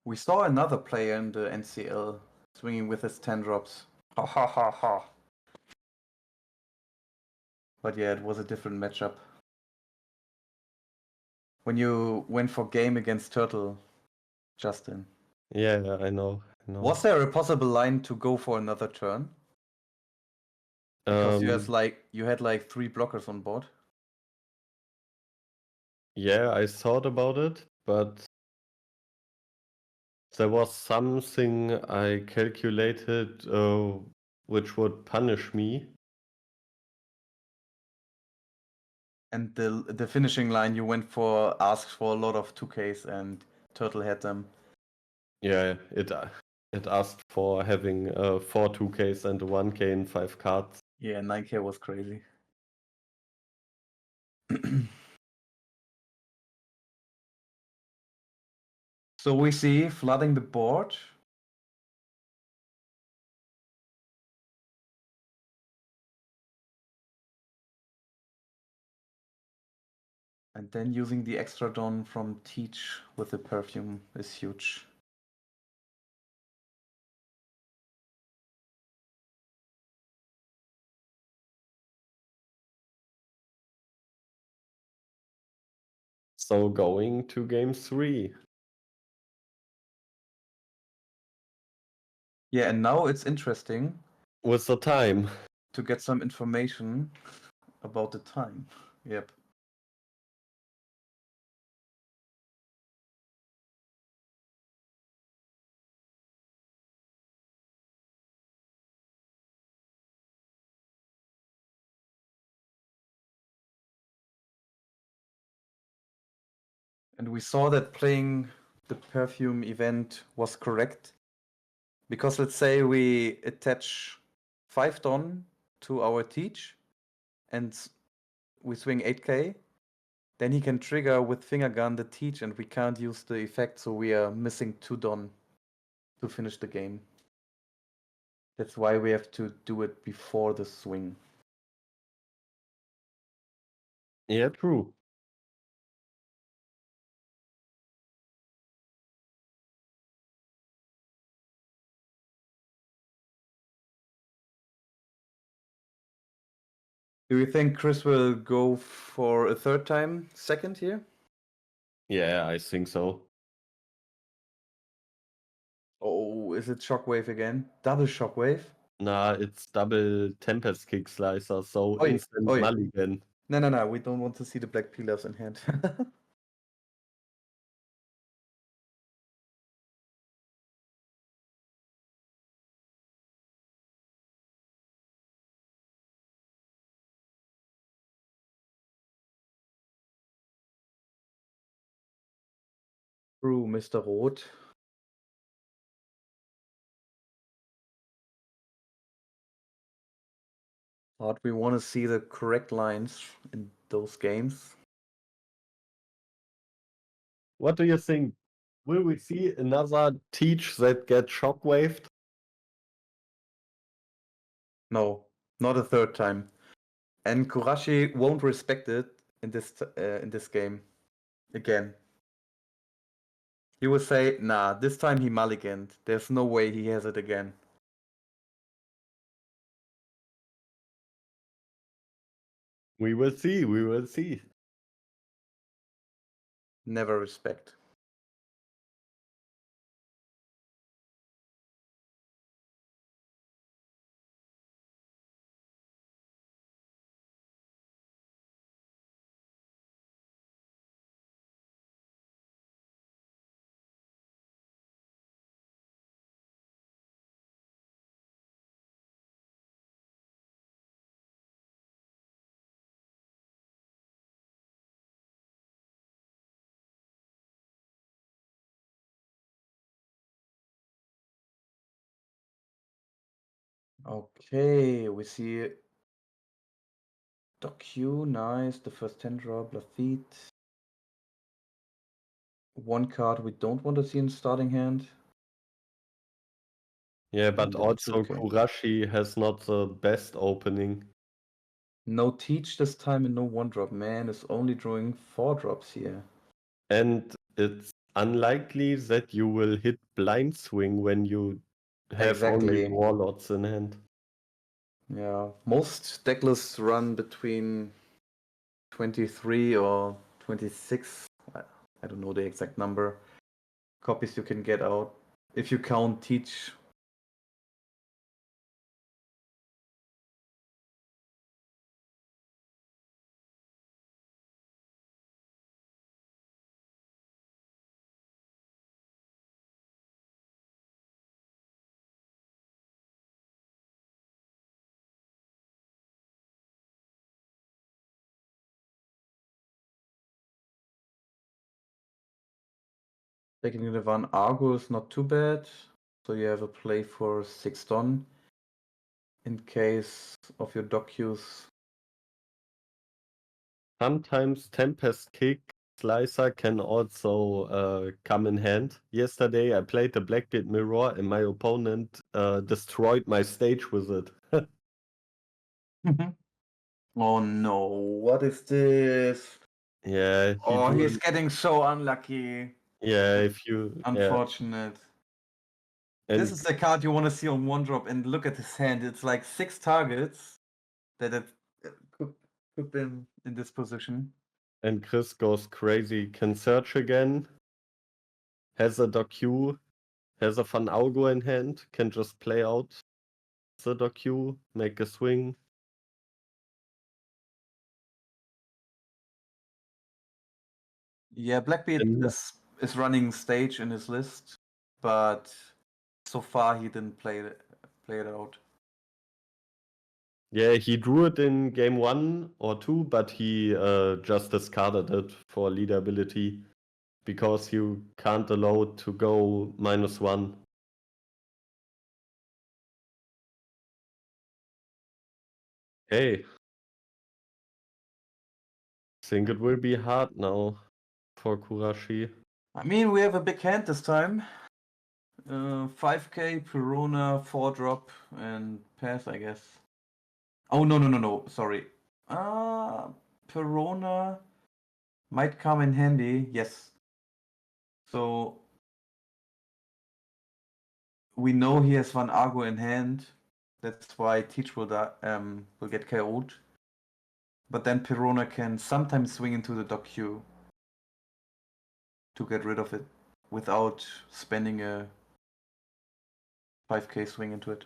We saw another player in the NCL swinging with his 10 drops. Ha ha ha ha. But yeah, it was a different matchup. When you went for game against Turtle, Justin. Yeah, I know. Was there a possible line to go for another turn? Because you had like 3 blockers on board. Yeah, I thought about it, but there was something I calculated which would punish me. And the finishing line you went for asked for a lot of 2Ks and Turtle had them. Yeah, it asked for having 4 2Ks and a 1K in 5 cards. Yeah, 9K was crazy. So we see flooding the board. And then using the extra don from Teach with the perfume is huge. So going to game 3. Yeah, and now it's interesting With the time. to get some information about the time. Yep. And we saw that playing the perfume event was correct. Because let's say we attach 5 don to our Teach and we swing 8k, then he can trigger with finger gun the Teach and we can't use the effect, so we are missing 2 don to finish the game. That's why we have to do it before the swing. Yeah, true. Do you think Chris will go for a third time second here? Yeah, I think so. Oh, is it Shockwave again? Double Shockwave? Nah, it's double Tempest Kick Slicer, so Oi, instant oi. mulligan. No, we don't want to see the black peelers in hand. True, Mr. Roth. But we want to see the correct lines in those games. What do you think? Will we see another teach that gets shockwaved? No, not a third time. And Kurashi won't respect it in this game again. He will say, nah, this time he mulliganed. There's no way he has it again. We will see, we will see. Never respect. Okay, we see Docu, nice. The first 10 drop, Lafitte. One card we don't want to see in starting hand. Yeah, but And then also 2K. Kurashi has not the best opening. No teach this time and no one drop. Man is only drawing 4 drops here. And it's unlikely that you will hit blind swing when you have only Exactly. warlords in hand. Yeah, most deck lists run between 23 or 26. I don't know the exact number. Copies you can get out. If you count teach. Taking the one Argo is not too bad. So you have a play for 6 ton. In case of your docus. Sometimes Tempest Kick Slicer can also come in hand. Yesterday I played the Blackbeard Mirror and my opponent destroyed my stage with it. Oh no, what is this? Yeah, Oh, he's getting so unlucky. yeah, if you Unfortunate. and This is the card you want to see on one drop, and look at his hand. It's like 6 targets that it could be in this position. and Chris goes crazy. Can search again. Has a docu. Has a Van Augo in hand. Can just play out the docu. Make a swing. Yeah, Blackbeard And- is running stage in his list, but so far he didn't play it out. Yeah, he drew it in game 1 or 2, but he just discarded it for leadability because you can't allow it to go -1. Hey, think it will be hard now for Kurashi. I mean, we have a big hand this time. 5k, Perona, 4 drop, and pass, I guess. Oh, no, sorry. Perona might come in handy, yes. So we know he has one Argo in hand. That's why Teach will get KO'd. But then Perona can sometimes swing into the dock queue to get rid of it without spending a 5k swing into it.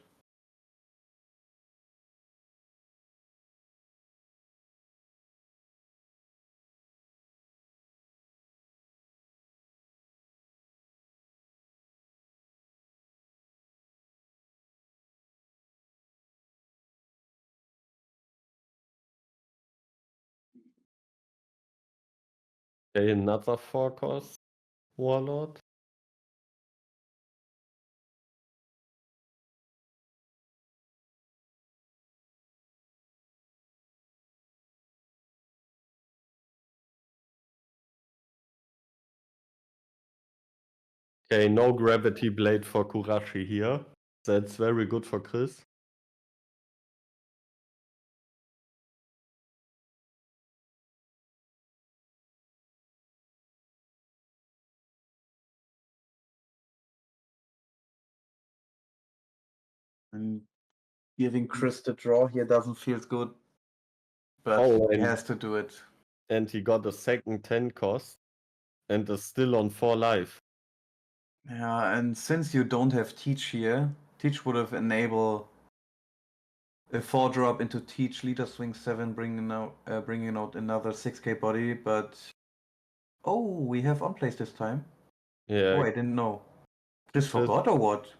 Okay, another 4-cost Warlord. Okay, no gravity blade for Kurashi here. That's very good for Chris. And giving Chris the draw here doesn't feel good, but Oh, he and- has to do it. And he got a second 10 cost and is still on 4 life. Yeah, and since you don't have Teach here, Teach would have enabled a 4-drop into Teach, Leader Swing 7, bringing out another 6k body, but... Oh, we have on place this time. Yeah. Oh, I didn't know. Chris forgot or what?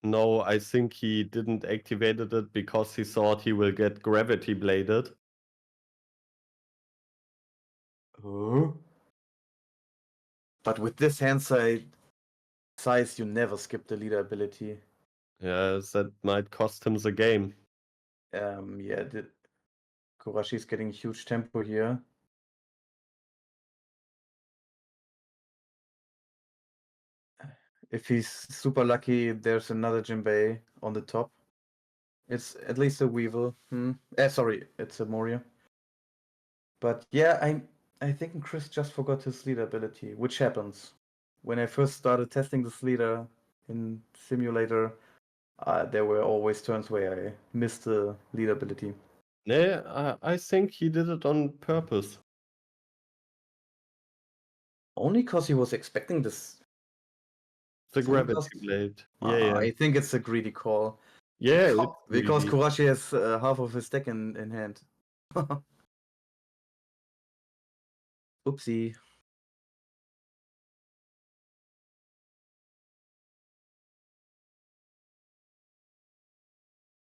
No, I think he didn't activated it because he thought he will get gravity bladed. But with this hand size, you never skip the leader ability. Yeah, that might cost him the game. Yeah, Kurashi's getting huge tempo here. If he's super lucky, there's another Jinbei on the top. It's at least a Weevil. Sorry, it's a Moria. But yeah, I think Chris just forgot his leader ability, which happens. When I first started testing this leader in Simulator, there were always turns where I missed the leader ability. Yeah, I think he did it on purpose. Only because he was expecting this. The Full gravity cost? blade. Yeah. I think it's a greedy call. Yeah, Because greedy. Kurashi has half of his deck in hand. Oopsie.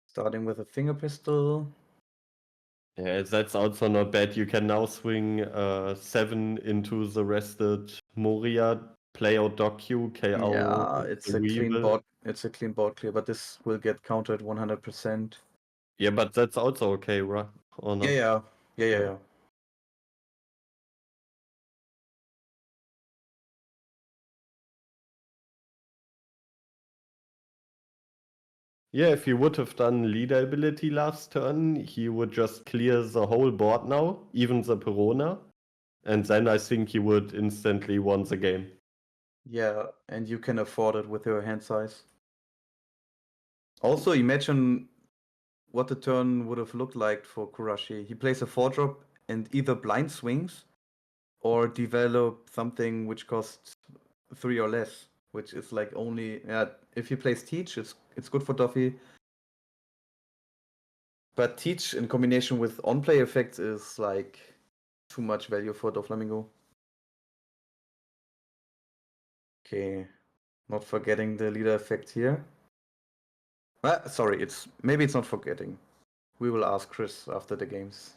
Starting with a finger pistol. Yeah, that's also not bad. You can now swing 7 into the rested Moria, play out Docu, KO. Yeah, it's the a clean Weevil. board. It's a clean board clear, but this will get countered 100%. Yeah, but that's also okay, right? Or not? Yeah. Yeah, if he would have done leader ability last turn, he would just clear the whole board now, even the Perona. And then I think he would instantly won the game. Yeah, and you can afford it with your hand size. Also, imagine what the turn would have looked like for Kurashi. He plays a 4-drop and either blind swings or develop something which costs 3 or less, which is like only if he plays Teach, it's good for Duffy. But Teach in combination with on-play effects is like too much value for Doflamingo. Okay, not forgetting the leader effect here. Sorry, maybe it's not forgetting. We will ask Chris after the games.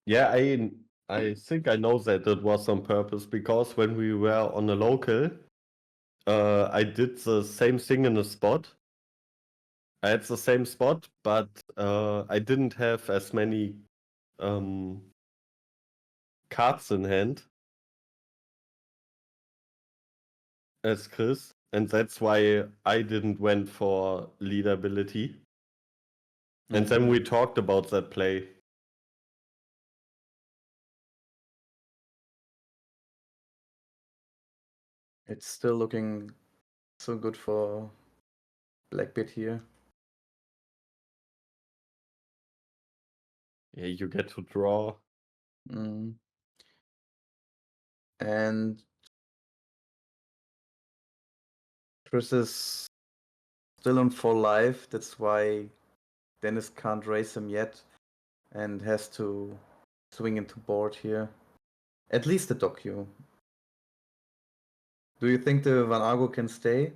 Yeah, I think I know that it was on purpose because when we were on a local, I did the same thing in a spot. I had the same spot, but I didn't have as many cards in hand as Chris, and that's why I didn't went for leader ability. And then we talked about that play. It's still looking so good for Blackbeard here. Yeah, you get to draw. And Chris is still on 4 life. That's why Dennis can't raise him yet and has to swing into board here. At least the Docu. Do you think the Van Argo can stay?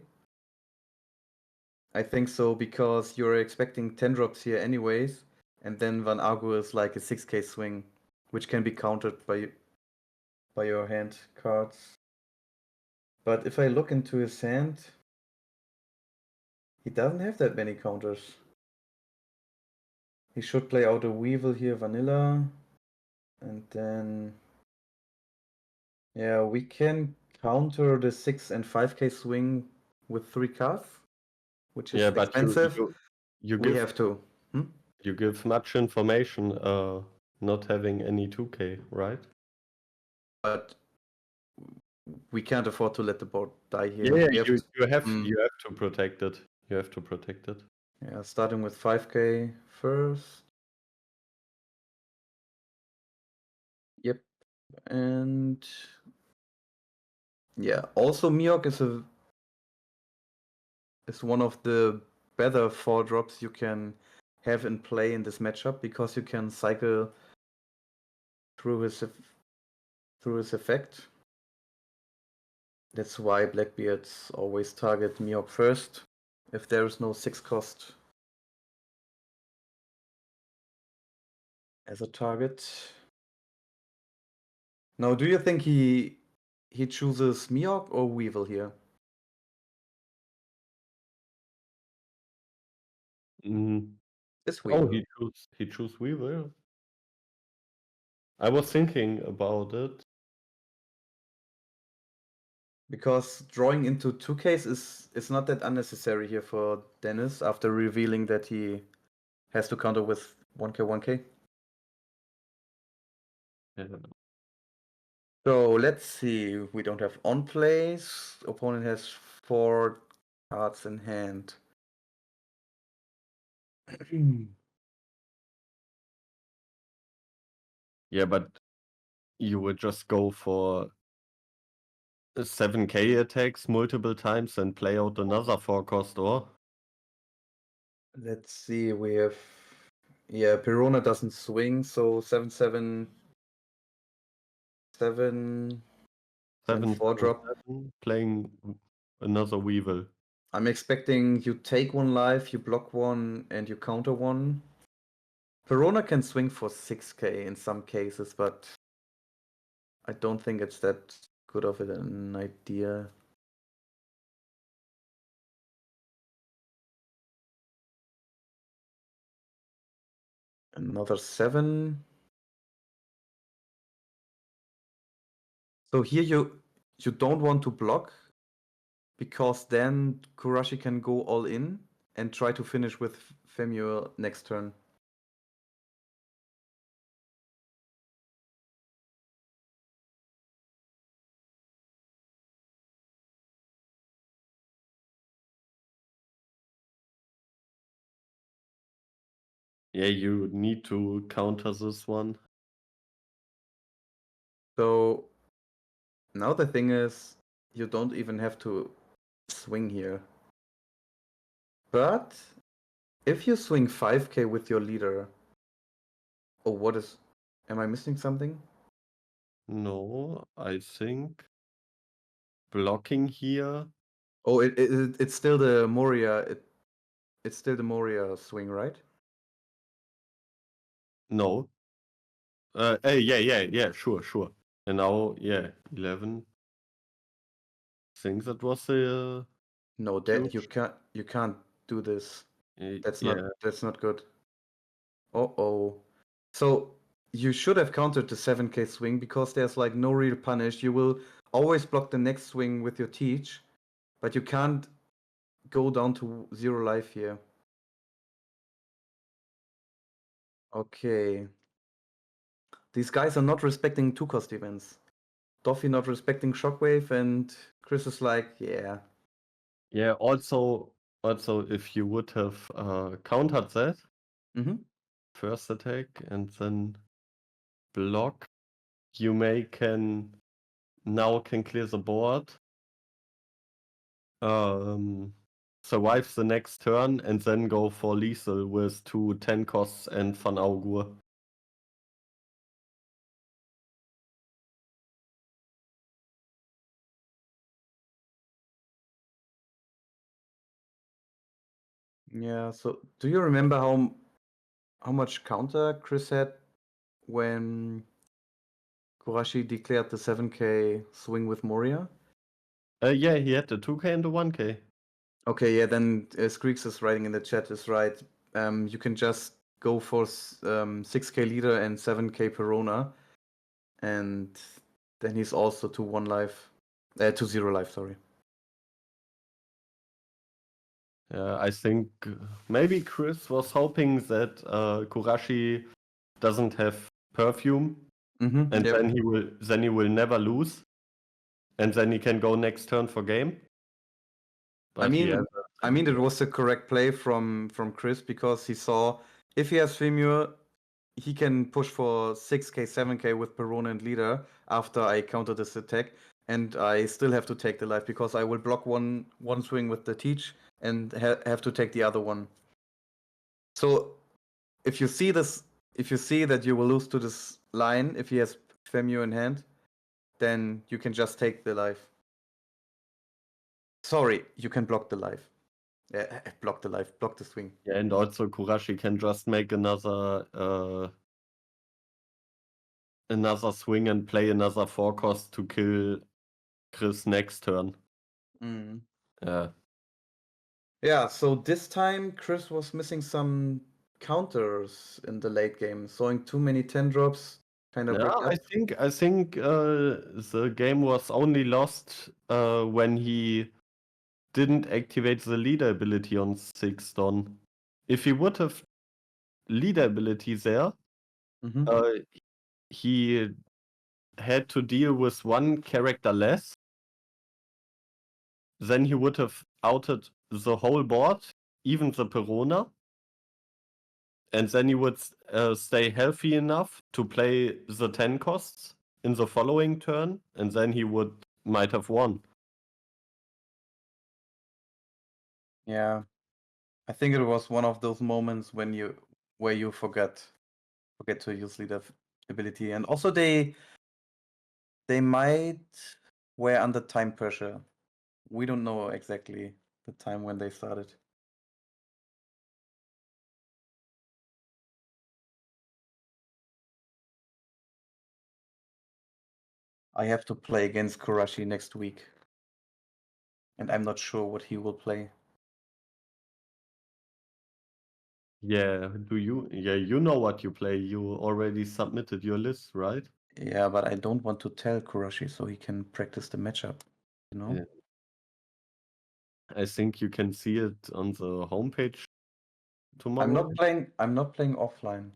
I think so, because you're expecting 10 drops here anyways, and then Van Argo is like a 6k swing, which can be countered by your hand cards. But if I look into his hand, he doesn't have that many counters. He should play out a Weevil here, vanilla. And then... Yeah, we can counter the 6 and 5k swing with 3 cards, which is Yeah, but expensive. you We give have to. you give much information not having any 2K, right? But we can't afford to let the board die here. Yeah, We have you to- have you have to protect it. You have to protect it. Yeah, starting with 5k first. Yep. And yeah, also Miok is one of the better 4-drops you can have in play in this matchup because you can cycle through his effect. That's why Blackbeards always target Miok first if there is no 6 cost as a target. Now, do you think he chooses Miok or Weevil here? It's Weevil. Oh, he chose Weevil. I was thinking about it. Because drawing into 2Ks is not that unnecessary here for Dennis after revealing that he has to counter with 1k, 1k. Yeah. So let's see. We don't have on plays. Opponent has 4 cards in hand. Yeah, but you would just go for 7k attacks multiple times and play out another 4 cost, or? Let's see. We have. Yeah, Perona doesn't swing, so 7, 7, 7. 7, 4-drop. 7, playing another Weevil. I'm expecting you take 1 life, you block 1, and you counter 1. Perona can swing for 6k in some cases, but I don't think it's that good of an idea. Another 7. So here you don't want to block, because then Kurashi can go all in and try to finish with Femur next turn. Yeah, you need to counter this one. So now the thing is, you don't even have to swing here. But if you swing 5k with your leader, oh, am I missing something? No, I think blocking here. Oh, it's still the Moria. It's still the Moria swing, right? No. Yeah, sure. And now, yeah, 11. I think that was the No, that you can't do this. That's not good. Uh-oh. So you should have countered the 7k swing because there's like no real punish. You will always block the next swing with your teach, but you can't go down to 0 life here. Okay. These guys are not respecting 2-cost events. Doffy not respecting Shockwave, and Chris is like, yeah. Yeah, also if you would have countered that first attack and then block, you now can clear the board, survive the next turn, and then go for lethal with 2 10 costs and Van Augur. Yeah, so do you remember how much counter Chris had when Kurashi declared the 7k swing with Moria? Yeah, he had the 2k and the 1k. Okay, yeah, then Screeks is writing in the chat is right. You can just go for 6k leader and 7k Perona, and then he's also to 1 life, to 0 life. Sorry. I think maybe Chris was hoping that Kurashi doesn't have perfume, Mm-hmm. and then he will never lose, and then he can go next turn for game. But I mean, it was the correct play from Chris, because he saw if he has Femur, he can push for 6k, 7k with Perona and leader after I counter this attack, and I still have to take the life because I will block one swing with the teach and have to take the other one. So if you see that you will lose to this line if he has Femur in hand, then you can just take the life. Sorry, you can block the life. Block the swing. Yeah, and also Kurashi can just make another swing and play another 4 cost to kill Chris next turn. Mm. Yeah. Yeah, so this time Chris was missing some counters in the late game, sawing too many 10 drops, kind of Yeah, break up. I think the game was only lost when he didn't activate the leader ability on 6 Don. If he would have leader ability there, Mhm. he had to deal with 1 character less. Then he would have outed the whole board, even the Perona. And then he would stay healthy enough to play the 10 costs in the following turn, and then he might have won. Yeah. I think it was one of those moments where you forget to use leader ability. And also they might were under time pressure. We don't know exactly the time when they started. I have to play against Kurashi next week, and I'm not sure what he will play. Yeah, you know what you play. You already submitted your list, right? Yeah, but I don't want to tell Kurashi so he can practice the matchup, you know? Yeah. I think you can see it on the homepage tomorrow. I'm not playing offline.